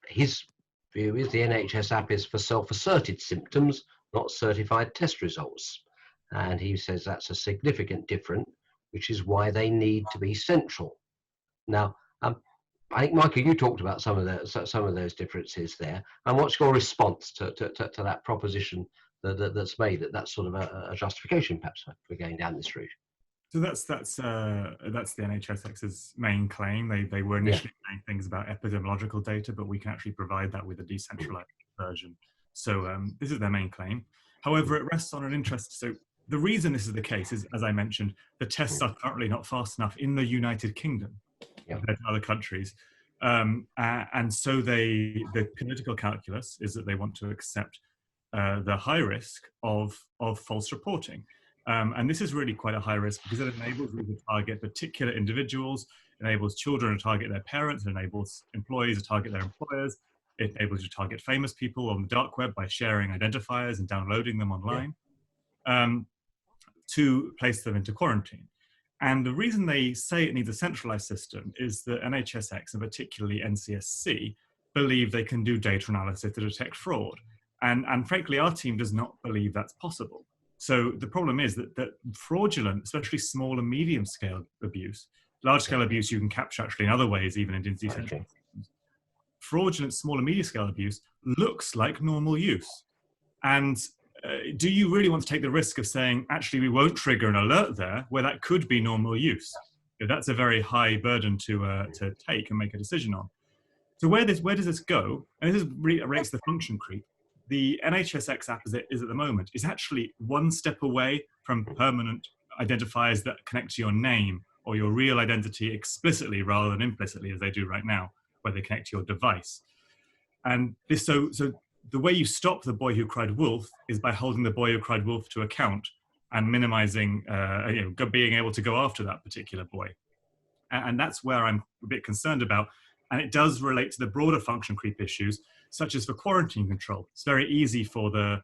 C: his view is the NHS app is for self-asserted symptoms, not certified test results. And he says that's a significant difference which is why they need to be central. Now, I think, Michael, you talked about some of those differences there. And what's your response to that proposition that's made, that's sort of a justification, perhaps, for going down this route?
F: So that's the NHSX's main claim. They were initially saying things about epidemiological data, but we can actually provide that with a decentralized version. So this is their main claim. However, it rests on an interest. So the reason this is the case is, as I mentioned, the tests are currently not fast enough in the United Kingdom compared to other countries. And so the political calculus is that they want to accept the high risk of false reporting. And this is really quite a high risk because it enables you to target particular individuals, enables children to target their parents, it enables employees to target their employers, it enables you to target famous people on the dark web by sharing identifiers and downloading them online to place them into quarantine. And the reason they say it needs a centralized system is that NHSX and particularly NCSC believe they can do data analysis to detect fraud. And frankly, our team does not believe that's possible. So the problem is that fraudulent, especially small and medium scale abuse, large scale abuse you can capture actually in other ways, even in decentralized systems. Fraudulent small and medium scale abuse looks like normal use. And do you really want to take the risk of saying, actually, we won't trigger an alert there where that could be normal use? That's a very high burden to take and make a decision on. So where does this go? And this relates to the function creep. The NHSX app as it is at the moment is actually one step away from permanent identifiers that connect to your name or your real identity explicitly rather than implicitly as they do right now, where they connect to your device. And this, so the way you stop the boy who cried wolf is by holding the boy who cried wolf to account and minimizing, being able to go after that particular boy. And that's where I'm a bit concerned about. And it does relate to the broader function creep issues, such as for quarantine control. It's very easy for the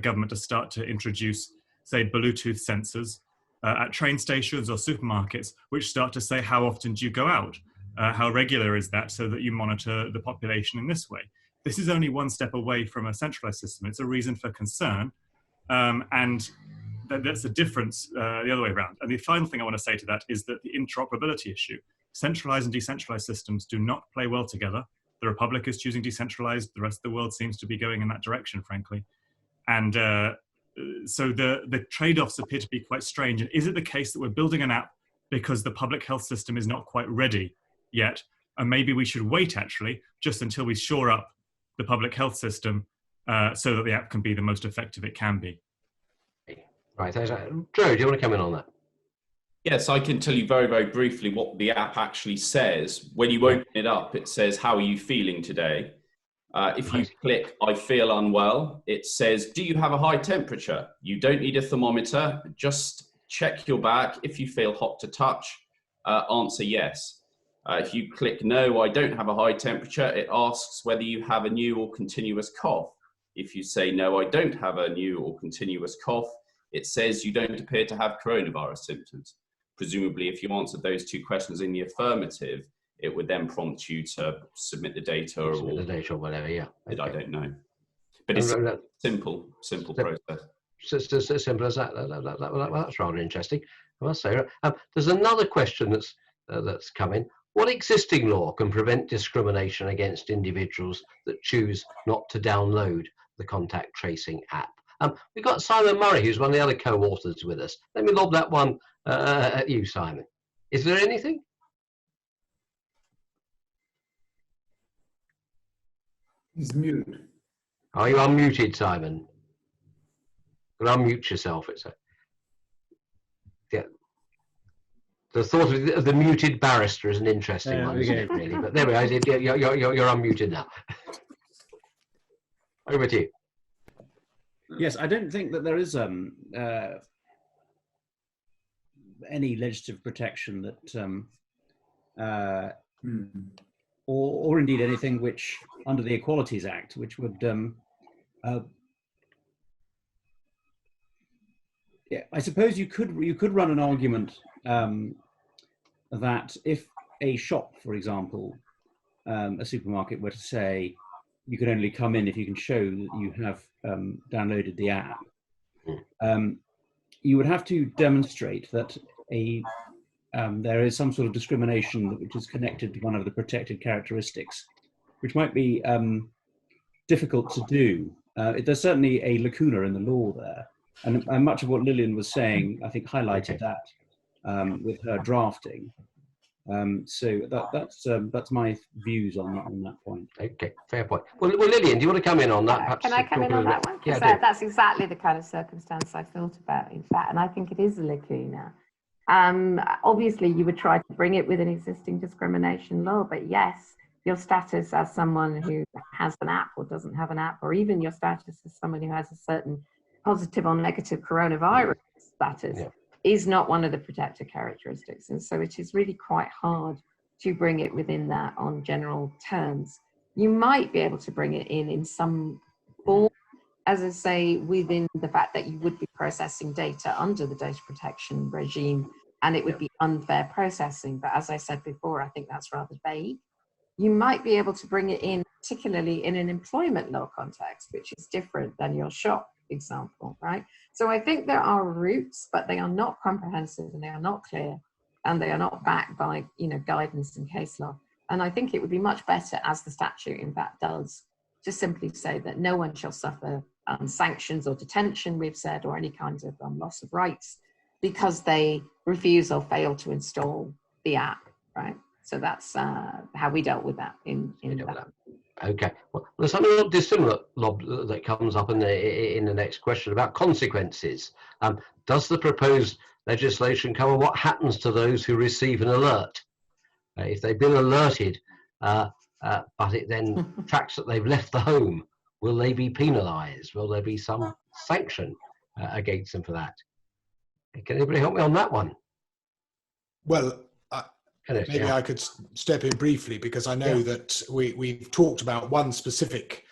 F: government to start to introduce, say, Bluetooth sensors at train stations or supermarkets, which start to say, how often do you go out? How regular is that, so that you monitor the population in this way? This is only one step away from a centralized system. It's a reason for concern. And that's the difference the other way around. And the final thing I want to say to that is that the interoperability issue. Centralized and decentralized systems do not play well together. The Republic is choosing decentralized. The rest of the world seems to be going in that direction, frankly. And so the trade-offs appear to be quite strange. And is it the case that we're building an app because the public health system is not quite ready yet? And maybe we should wait, actually, just until we shore up the public health system so that the app can be the most effective it can be.
C: Right. Joe, do you want to come in on that?
D: Yes, I can tell you very, very briefly what the app actually says. When you open it up, it says, how are you feeling today? If you click, I feel unwell, it says, do you have a high temperature? You don't need a thermometer, just check your back. If you feel hot to touch, answer yes. If you click no, I don't have a high temperature, it asks whether you have a new or continuous cough. If you say no, I don't have a new or continuous cough, it says you don't appear to have coronavirus symptoms. Presumably, if you answered those two questions in the affirmative, it would then prompt you to submit the data or
C: whatever, yeah. Okay.
D: I don't know. But it's a simple process.
C: It's as simple as that. That's rather interesting, I must say. There's another question that's come in. What existing law can prevent discrimination against individuals that choose not to download the contact tracing app? We've got Simon Murray, who's one of the other co-authors with us. Let me lob that one at you, Simon. Is there anything?
B: He's mute.
C: Are you unmuted, Simon? You'll unmute yourself. The thought of the muted barrister is an interesting one, isn't it, really? But there we are. You're unmuted now. Over to you.
H: Yes, I don't think that there is any legislative protection that, or indeed anything which, under the Equalities Act, which would, I suppose you could run an argument that if a shop, for example, a supermarket, were to say you can only come in if you can show that you have downloaded the app, you would have to demonstrate that there is some sort of discrimination which is connected to one of the protected characteristics, which might be difficult to do. There's certainly a lacuna in the law there, and much of what Lilian was saying, I think, highlighted that with her drafting. So that's my views on that point.
C: Okay, fair point. Well, Lilian, do you want to come in on that? Perhaps
G: can I come in on that one? Because that's exactly the kind of circumstance I thought about, in fact, and I think it is a lacuna. Obviously, you would try to bring it with an existing discrimination law, but yes, your status as someone who has an app or doesn't have an app, or even your status as someone who has a certain positive or negative coronavirus status, is not one of the protected characteristics. And so it is really quite hard to bring it within that on general terms. You might be able to bring it in some form, as I say, within the fact that you would be processing data under the data protection regime, and it would be unfair processing. But as I said before, I think that's rather vague. You might be able to bring it in, particularly in an employment law context, which is different than your shop example, right? So I think there are routes, but they are not comprehensive, and they are not clear, and they are not backed by, guidance and case law. And I think it would be much better, as the statute in fact does, to simply say that no one shall suffer sanctions or detention, we've said, or any kinds of loss of rights because they refuse or fail to install the app, right? So that's how we dealt with that in that.
C: Okay. Well, there's something a little dissimilar, Lob, that comes up in the next question about consequences. Does the proposed legislation cover what happens to those who receive an alert? If they've been alerted, but it then tracks that they've left the home, will they be penalised? Will there be some sanction against them for that? Can anybody help me on that one?
E: Well, maybe I could step in briefly, because I know that we've talked about one specific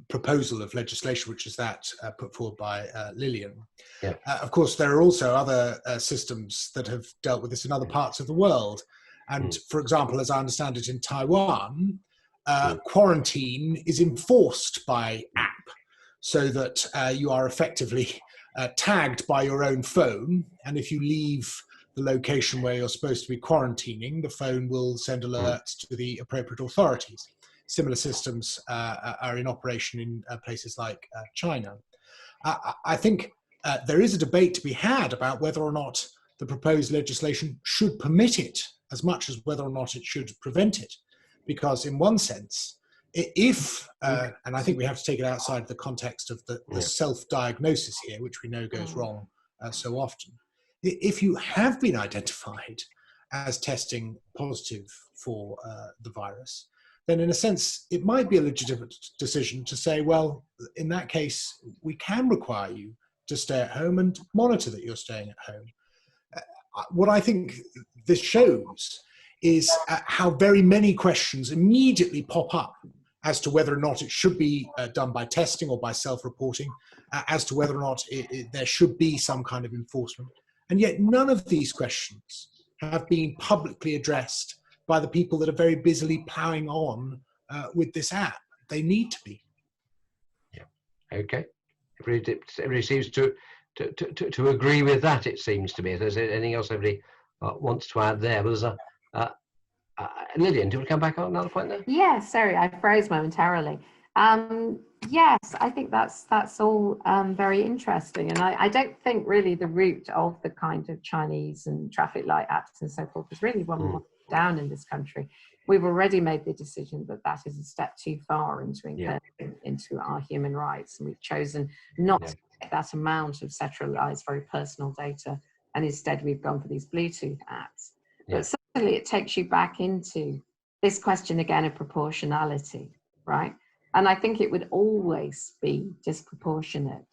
E: proposal of legislation, which is that put forward by Lilian. Of course, there are also other systems that have dealt with this in other parts of the world. And for example, as I understand it, in Taiwan, quarantine is enforced by app, so that you are effectively tagged by your own phone. And if you leave the location where you're supposed to be quarantining, the phone will send alerts to the appropriate authorities. Similar systems are in operation in places like China. I think there is a debate to be had about whether or not the proposed legislation should permit it as much as whether or not it should prevent it. Because in one sense, if, and I think we have to take it outside the context of the self-diagnosis here, which we know goes wrong so often. If you have been identified as testing positive for the virus, then in a sense, it might be a legitimate decision to say, well, in that case, we can require you to stay at home and monitor that you're staying at home. What I think this shows is how very many questions immediately pop up as to whether or not it should be done by testing or by self-reporting, as to whether or not there should be some kind of enforcement. And yet none of these questions have been publicly addressed by the people that are very busily ploughing on with this app. They need to be.
C: Okay. Everybody seems to agree with that, it seems to me. If there's anything else everybody wants to add there. Was Lilian, do you want to come back on another point there?
G: Yeah, sorry, I froze momentarily. Yes, I think that's all very interesting, and I don't think really the route of the kind of Chinese and traffic light apps and so forth is really one we want down in this country. We've already made the decision that that is a step too far into our human rights, and we've chosen not to get that amount of centralized, very personal data, and instead we've gone for these Bluetooth apps. But certainly it takes you back into this question again of proportionality, right? And I think it would always be disproportionate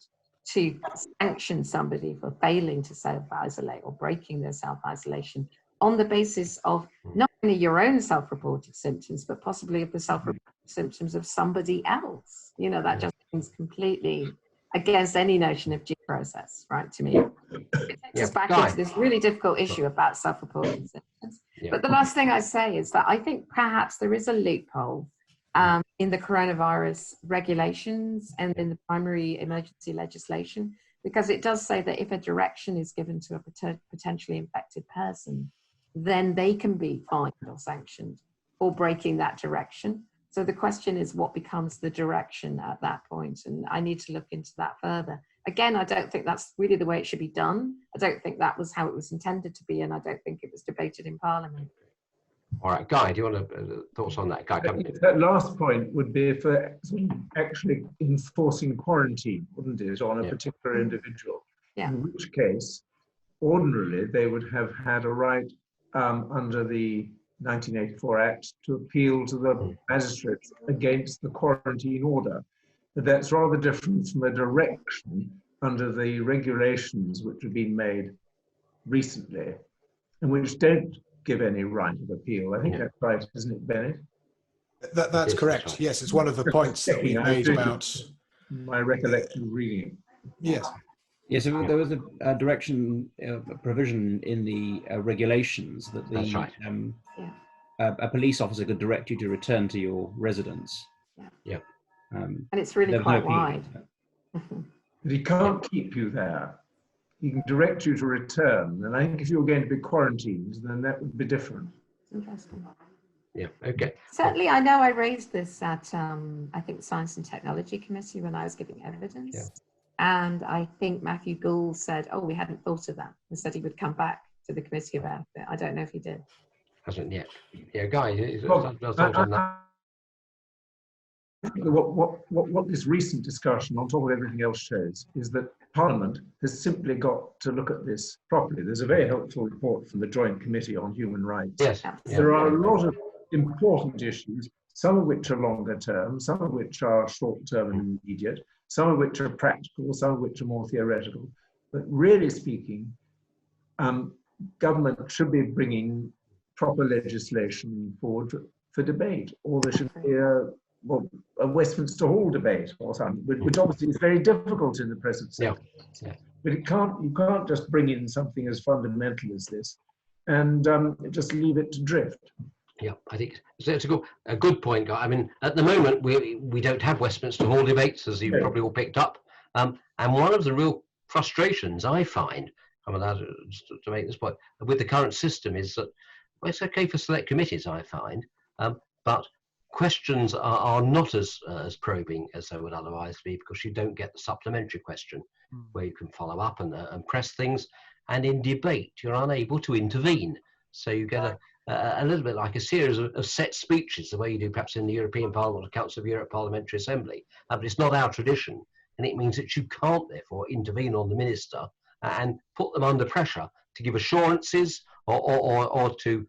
G: to sanction somebody for failing to self-isolate or breaking their self-isolation on the basis of not only your own self-reported symptoms, but possibly of the self-reported symptoms of somebody else. You know, that just seems completely against any notion of due process, right, to me. It takes us back into this really difficult issue about self-reported symptoms. But the last thing I say is that I think perhaps there is a loophole in the coronavirus regulations and in the primary emergency legislation, because it does say that if a direction is given to a potentially infected person, then they can be fined or sanctioned for breaking that direction. So the question is, what becomes the direction at that point? And I need to look into that further. Again, I don't think that's really the way it should be done. I don't think that was how it was intended to be, and I don't think it was debated in Parliament.
C: All right, Guy, do you want thoughts on that? Guy,
B: that last point would be for actually enforcing quarantine, wouldn't it, on a particular individual?
G: Yeah.
B: In which case, ordinarily, they would have had a right under the 1984 Act to appeal to the magistrates against the quarantine order. But that's rather different from a direction under the regulations which have been made recently and which don't give any right of appeal. I think that's right, isn't it, Benet?
E: That's correct. Right. Yes, it's one of the points that we made about
B: my recollection of reading.
E: Yes.
H: Yes, so there was a direction, a provision in the regulations that the
C: That's right.
H: A police officer could direct you to return to your residence.
C: Yeah.
G: And it's really quite wide.
B: But he can't keep you there. He can direct you to return. And I think if you're going to be quarantined, then that would be different.
G: Interesting.
C: Yeah, okay.
G: Certainly, I know I raised this at, I think, Science and Technology Committee when I was giving evidence. Yeah. And I think Matthew Gould said, oh, we hadn't thought of that, and said he would come back to the committee about it. I don't know if he did.
C: Hasn't yet. Yeah, Guy, thoughts on that?
B: What this recent discussion, on top of everything else, shows is that Parliament has simply got to look at this properly. There's a very helpful report from the Joint Committee on Human Rights.
C: Yes.
B: There are a lot of important issues, some of which are longer term, some of which are short term and immediate, some of which are practical, some of which are more theoretical. But really speaking, government should be bringing proper legislation forward for debate, or there should be a Westminster Hall debate or something, which obviously is very difficult in the present state.
C: Yeah.
B: But you can't just bring in something as fundamental as this and just leave it to drift.
C: Yeah, I think it's a good point, Guy. I mean, at the moment, we don't have Westminster Hall debates, as you've probably all picked up. And one of the real frustrations I find, I'm allowed to make this point, with the current system is that, well, it's okay for select committees, I find, but questions are not as probing as they would otherwise be, because you don't get the supplementary question where you can follow up and press things. And in debate, you're unable to intervene. So you get a little bit like a series of set speeches, the way you do perhaps in the European Parliament or Council of Europe Parliamentary Assembly. But it's not our tradition. And it means that you can't, therefore, intervene on the minister and put them under pressure to give assurances or to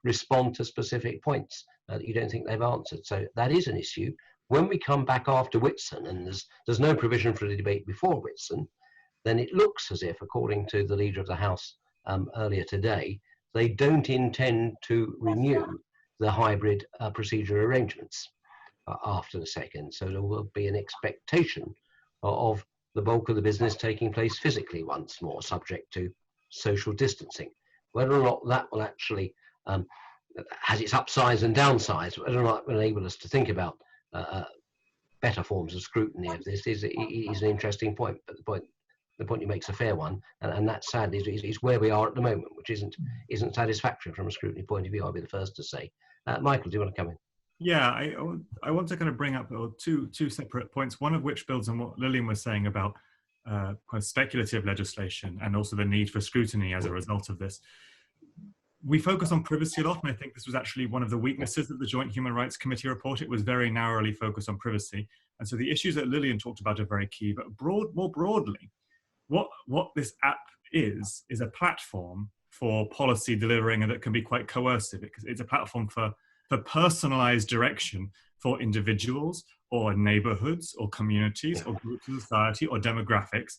C: respond to specific points that you don't think they've answered. So that is an issue. When we come back after Whitsun, and there's no provision for the debate before Whitsun, then it looks as if, according to the Leader of the House earlier today, they don't intend to renew the hybrid procedure arrangements after the second. So there will be an expectation of the bulk of the business taking place physically once more, subject to social distancing. Whether or not that will actually has its upsides and downsides, whether or not it will enable us to think about better forms of scrutiny of this is an interesting point. But the point you make is a fair one, and that sadly is where we are at the moment, which isn't satisfactory from a scrutiny point of view. I'll be the first to say. Michael, do you want to come in?
F: Yeah, I want to kind of bring up two separate points, one of which builds on what Lilian was saying about kind of speculative legislation and also the need for scrutiny as a result of this. We focus on privacy a lot, and I think this was actually one of the weaknesses of the Joint Human Rights Committee report. It was very narrowly focused on privacy. And so the issues that Lilian talked about are very key, but more broadly, what this app is a platform for policy delivering, and that can be quite coercive. It's a platform for personalized direction for individuals or neighborhoods or communities or groups of society or demographics.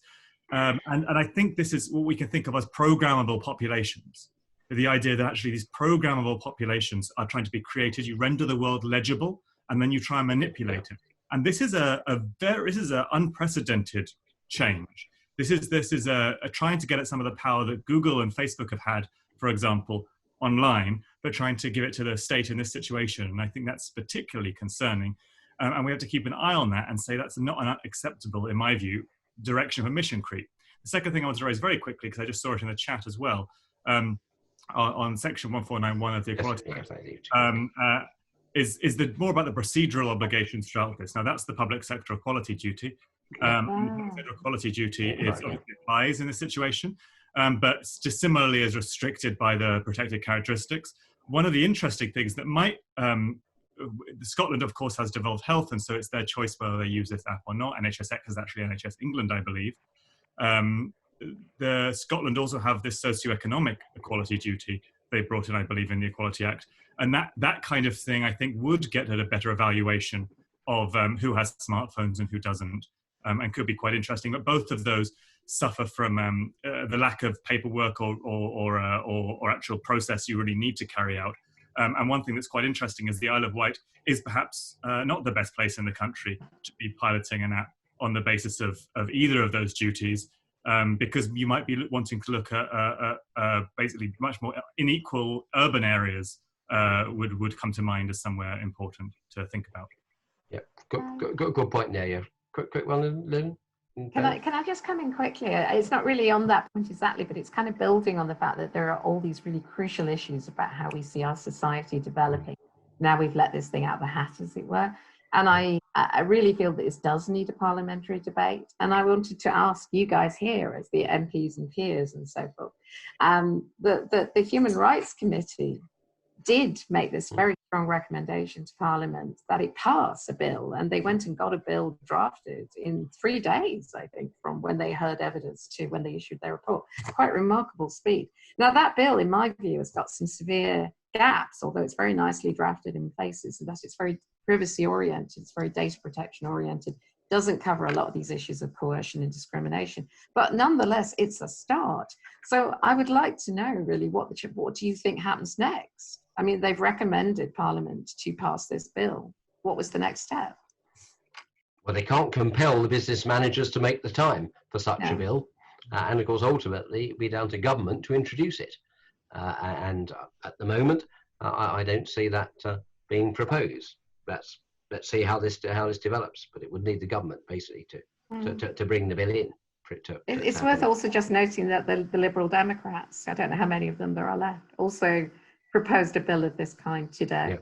F: And I think this is what we can think of as programmable populations. The idea that actually these programmable populations are trying to be created. You render the world legible, and then you try and manipulate it. And this is a unprecedented change. This is a trying to get at some of the power that Google and Facebook have had, for example, online, but trying to give it to the state in this situation. And I think that's particularly concerning. And we have to keep an eye on that and say that's not an unacceptable, in my view, direction for mission creep. The second thing I want to raise very quickly, because I just saw it in the chat as well, on section 1491 of the Equality Act, is more about the procedural obligations throughout this. Now, that's the public sector equality duty. Public sector equality duty obviously applies in this situation, but just similarly is restricted by the protected characteristics. One of the interesting things that might, Scotland, of course, has devolved health, and so it's their choice whether they use this app or not. NHS is actually NHS England, I believe. Scotland also have this socioeconomic equality duty they brought in, I believe, in the Equality Act. And that kind of thing, I think, would get at a better evaluation of who has smartphones and who doesn't, and could be quite interesting. But both of those suffer from the lack of paperwork or actual process you really need to carry out. And one thing that's quite interesting is the Isle of Wight is perhaps not the best place in the country to be piloting an app on the basis of either of those duties, because you might be wanting to look at basically much more unequal urban areas would come to mind as somewhere important to think about.
C: Yeah, good point there. Yeah, quick one, Lynn.
G: Can I just come in quickly? It's not really on that point exactly, but it's kind of building on the fact that there are all these really crucial issues about how we see our society developing. Now we've let this thing out of the hat, as it were. And I really feel that this does need a parliamentary debate. And I wanted to ask you guys here, as the MPs and peers and so forth, the Human Rights Committee did make this very strong recommendation to Parliament that it pass a bill, and they went and got a bill drafted in 3 days, I think, from when they heard evidence to when they issued their report. Quite remarkable speed. Now that bill, in my view, has got some severe gaps, although it's very nicely drafted in places, and that it's very privacy oriented, it's very data protection oriented, doesn't cover a lot of these issues of coercion and discrimination, but nonetheless, it's a start. So I would like to know really what do you think happens next? I mean, they've recommended Parliament to pass this bill. What was the next step?
C: Well, they can't compel the business managers to make the time for such a bill. And of course, ultimately, it'll be down to government to introduce it. And at the moment, I don't see that being proposed. Let's see how this develops. But it would need the government basically to bring the bill in.
G: It's worth also just noting that the Liberal Democrats, I don't know how many of them there are left, also proposed a bill of this kind today.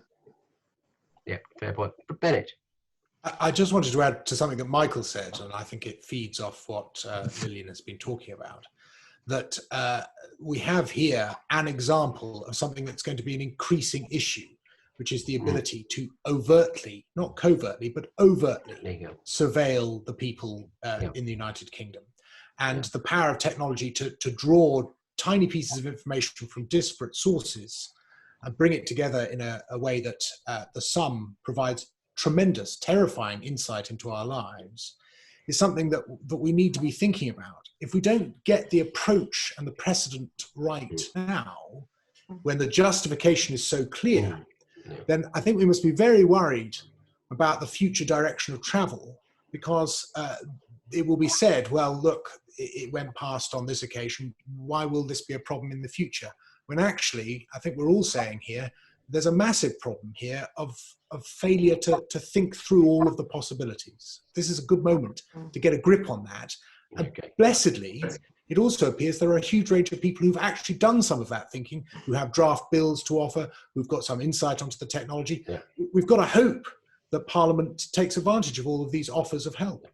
C: Yeah, fair point. Benet.
E: I just wanted to add to something that Michael said, and I think it feeds off what Lilian has been talking about, that we have here an example of something that's going to be an increasing issue, which is the ability to overtly, not covertly, but overtly surveil the people in the United Kingdom. And the power of technology to draw tiny pieces of information from disparate sources and bring it together in a way that the sum provides tremendous, terrifying insight into our lives, is something that we need to be thinking about. If we don't get the approach and the precedent right now, when the justification is so clear, then I think we must be very worried about the future direction of travel, because it will be said, well, look, it went past on this occasion, why will this be a problem in the future? When actually, I think we're all saying here, there's a massive problem here of failure to think through all of the possibilities. This is a good moment to get a grip on that. And blessedly, it also appears there are a huge range of people who've actually done some of that thinking, who have draft bills to offer, who've got some insight onto the technology. We've got to hope that Parliament takes advantage of all of these offers of help.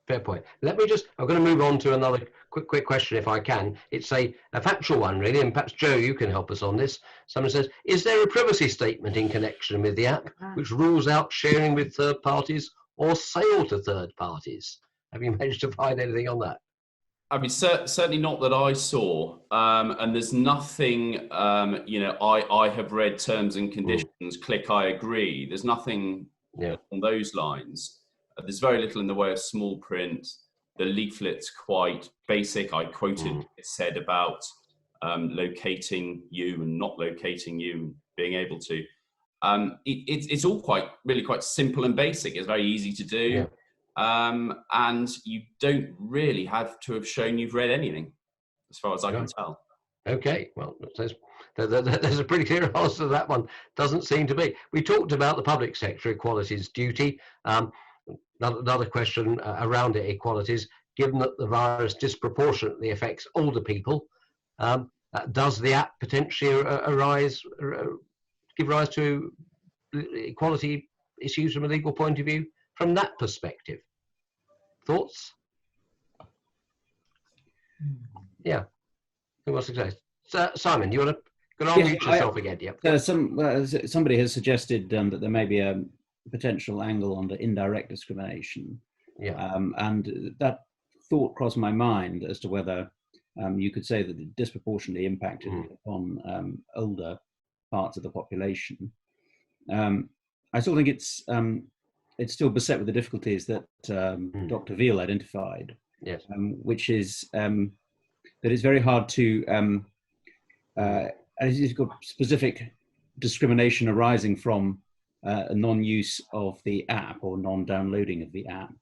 C: Fair point. Let me just, I'm going to move on to another quick question if I can. It's a factual one really, and perhaps Joe, you can help us on this. Someone says, is there a privacy statement in connection with the app which rules out sharing with third parties or sale to third parties? Have you managed to find anything on that?
D: I mean, certainly not that I saw. And there's nothing, I have read terms and conditions, click I agree. There's nothing on those lines. There's very little in the way of small print. The leaflet's quite basic. I quoted it said about locating you and not locating you, being able to. It's all really quite simple and basic. It's very easy to do. And you don't really have to have shown you've read anything, as far as I can tell. Okay, well,
C: there's a pretty clear answer to that one. Doesn't seem to be. We talked about the public sector equalities duty. Another question around it, equalities. given that the virus disproportionately affects older people, does the app potentially give rise to equality issues from a legal point of view from that perspective? Thoughts? Yeah. Who wants to say? Simon, you want to unmute yourself again? Yep.
H: Somebody has suggested that there may be a potential angle on the indirect discrimination.
C: Yeah.
H: And that thought crossed my mind as to whether you could say that it disproportionately impacted on older parts of the population. I still think it's still beset with the difficulties that Dr. Veale identified.
C: Yes.
H: Which is that it's very hard to, it's got specific discrimination arising from a non-use of the app or non-downloading of the app.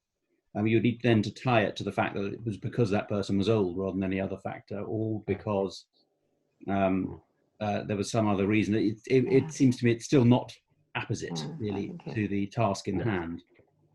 H: You need then to tie it to the fact that it was because that person was old rather than any other factor, or because there was some other reason. It seems to me it's still not apposite, really, to the task in hand.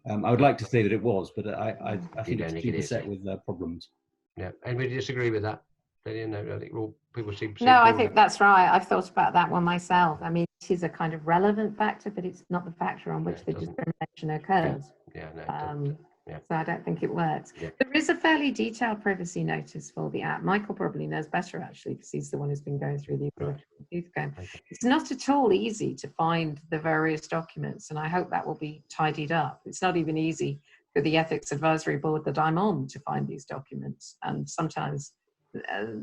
H: I would like to say that it was, but I think it's too beset with problems.
C: Yeah. Anybody disagree with that? Lilian? No, I think people seem.
G: No, I think that's right. I've thought about that one myself. I mean, it is a kind of relevant factor, but it's not the factor on which the discrimination occurs.
C: Yeah, no.
G: So I don't think it works.
C: Yeah.
G: There is a fairly detailed privacy notice for the app. Michael probably knows better, actually, because he's the one who's been going through the youth game. It's not at all easy to find the various documents, and I hope that will be tidied up. It's not even easy for the ethics advisory board that I'm on to find these documents, and sometimes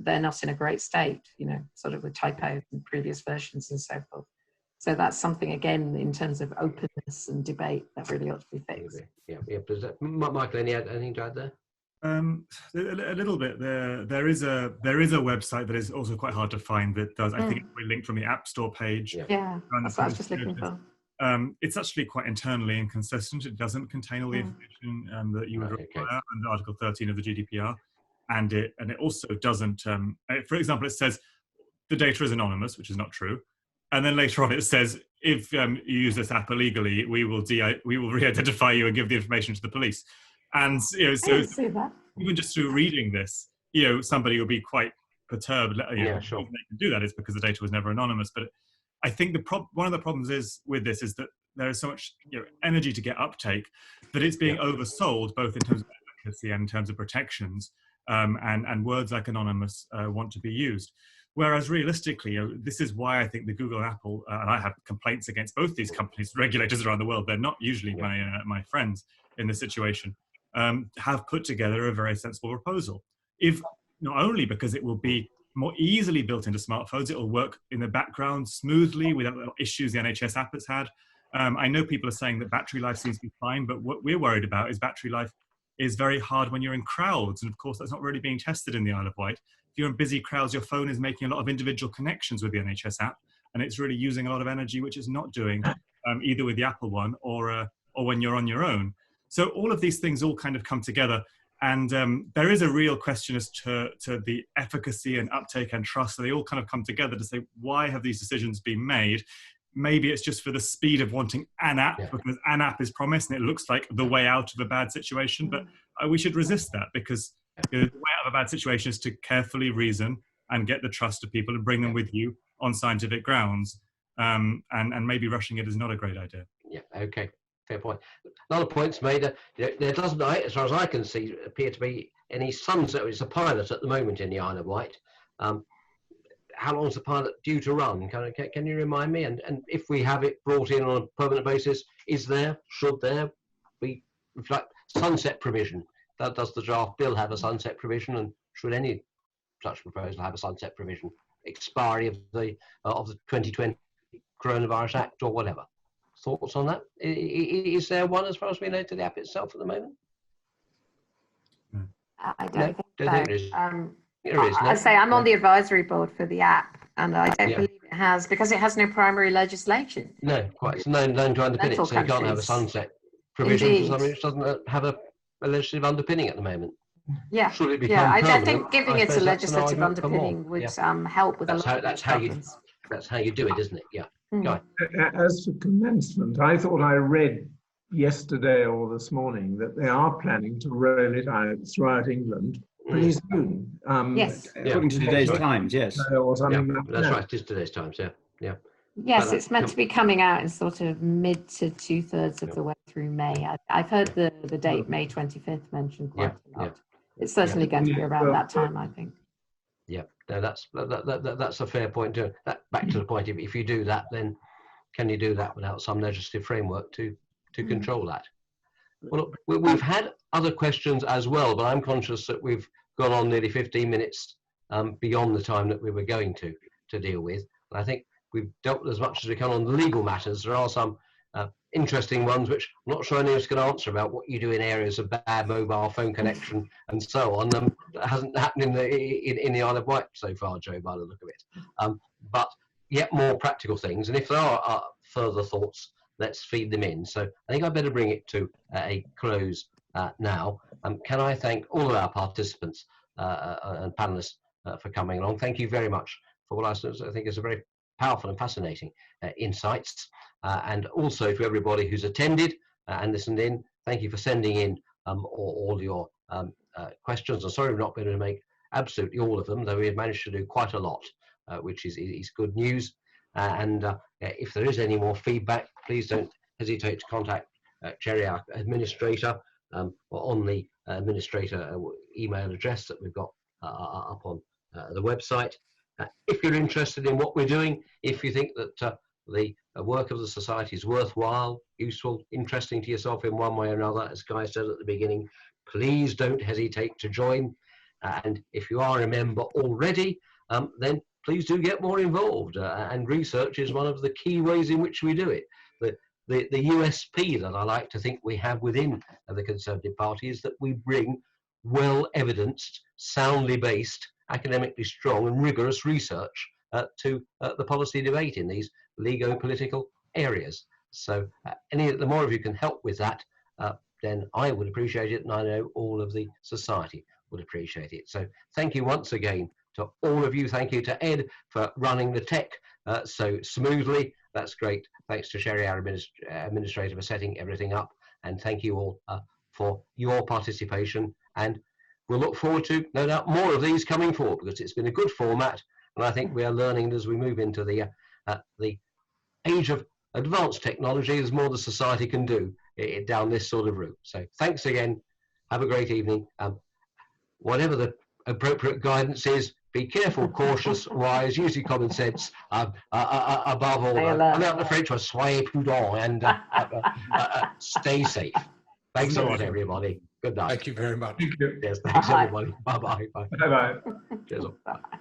G: they're not in a great state, sort of with typos and previous versions and so forth. So that's something, again, in terms of openness and debate, that really ought to be fixed.
C: Yeah. Michael, anything to add there?
F: A little bit. There is a website that is also quite hard to find that does. I think we linked from the App Store page.
G: Yeah, that's what I was just looking for.
F: It's actually quite internally inconsistent. It doesn't contain all the information that you would require under Article 13 of the GDPR, and it also doesn't. For example, it says the data is anonymous, which is not true. And then later on, it says, if you use this app illegally, we will re-identify you and give the information to the police. And so even just through reading this, somebody will be quite perturbed.
C: Sure.
F: They can do that is because the data was never anonymous. But I think one of the problems with this is that there is so much energy to get uptake that it's being oversold, both in terms of efficacy and in terms of protections, and words like anonymous want to be used. Whereas realistically, this is why I think the Google and Apple, and I have complaints against both these companies, regulators around the world, they're not usually my friends in this situation, have put together a very sensible proposal. If not only because it will be more easily built into smartphones, it will work in the background smoothly without the issues the NHS app has had. I know people are saying that battery life seems to be fine, but what we're worried about is battery life is very hard when you're in crowds. And of course, that's not really being tested in the Isle of Wight. If you're in busy crowds, your phone is making a lot of individual connections with the NHS app, and it's really using a lot of energy, which it's not doing either with the Apple one or when you're on your own. So all of these things all kind of come together, and there is a real question as to the efficacy and uptake and trust. So they all kind of come together to say, why have these decisions been made? Maybe it's just for the speed of wanting an app, because an app is promised and it looks like the way out of a bad situation, but we should resist that, because the way out of a bad situation is to carefully reason and get the trust of people and bring them with you on scientific grounds. And maybe rushing it is not a great idea.
C: Yeah, okay, fair point. A lot of points made. There doesn't, as far as I can see, appear to be any sunset. It's a pilot at the moment in the Isle of Wight. How long is the pilot due to run? Can you remind me? And if we have it brought in on a permanent basis, should there be sunset provision? Does the draft bill have a sunset provision, and should any such proposal have a sunset provision? Expiry of the 2020 Coronavirus Act or whatever. Thoughts on that? Is there one, as far as we know, to the app itself at the moment?
G: I don't think so.
C: There is.
G: I say I'm on the advisory board for the app, and I don't believe it has, because it has no primary legislation.
C: No, quite. It's known to underpin it, so you can't have a sunset provision for something which doesn't have a legislative underpinning at the moment.
G: Yeah,
C: Should it become
G: I don't
C: permanent?
G: think giving it a legislative underpinning would help with a lot of problems.
C: That's how you do it, isn't it? Yeah.
B: As for commencement, I thought I read yesterday or this morning that they are planning to roll it out throughout England pretty soon.
G: Yes.
H: According to today's Times, yes.
B: Or something like
C: That's
B: that.
C: right, it is today's Times, yeah.
G: Yes, it's meant to be coming out in sort of mid to 2/3 of the way through May. I've heard the date May 25th mentioned quite a lot. It's certainly going to be around that time, I think.
C: Yeah, no, that's a fair point. Back to the point, if you do that, then can you do that without some legislative framework to control that? Well, look, we've had other questions as well, but I'm conscious that we've gone on nearly 15 minutes beyond the time that we were going to deal with. And I think we've dealt with as much as we can on the legal matters. There are some interesting ones which I'm not sure any of us can answer about what you do in areas of bad mobile phone connection and so on. That hasn't happened in the Isle of Wight so far, Joe, by the look of it. But yet more practical things. And if there are further thoughts, let's feed them in. So I think I better bring it to a close now. Can I thank all of our participants and panelists for coming along. Thank you very much for what I think is a very powerful and fascinating insights. And also to everybody who's attended and listened in, thank you for sending in all your questions. I'm sorry we've not been able to make absolutely all of them, though we have managed to do quite a lot, which is good news. And if there is any more feedback, please don't hesitate to contact Cherry, our administrator, or on the administrator email address that we've got up on the website. If you're interested in what we're doing, if you think that the work of the society is worthwhile, useful, interesting to yourself in one way or another, as Guy said at the beginning, please don't hesitate to join. And if you are a member already, then please do get more involved. And research is one of the key ways in which we do it. The USP that I like to think we have within the Conservative Party is that we bring well-evidenced, soundly based, academically strong and rigorous research to the policy debate in these legal-political areas. So the more of you can help with that, then I would appreciate it, and I know all of the society would appreciate it. So thank you once again to all of you. Thank you to Ed for running the tech so smoothly. That's great. Thanks to Sherry, our administrator, for setting everything up. And thank you all for your participation. And we'll look forward to, no doubt, more of these coming forward, because it's been a good format. And I think we are learning as we move into the age of advanced technology, there's more the society can do down this sort of route. So thanks again. Have a great evening. Whatever the appropriate guidance is, be careful, cautious, wise, use your common sense. Above all, I'm out the French one, soyez prudent, and stay safe. Thanks a lot, everybody. Good night.
E: Thank you very much.
B: Thank you.
C: Yes, thanks, everybody. Bye-bye.
B: Bye-bye.
C: Cheers. Bye.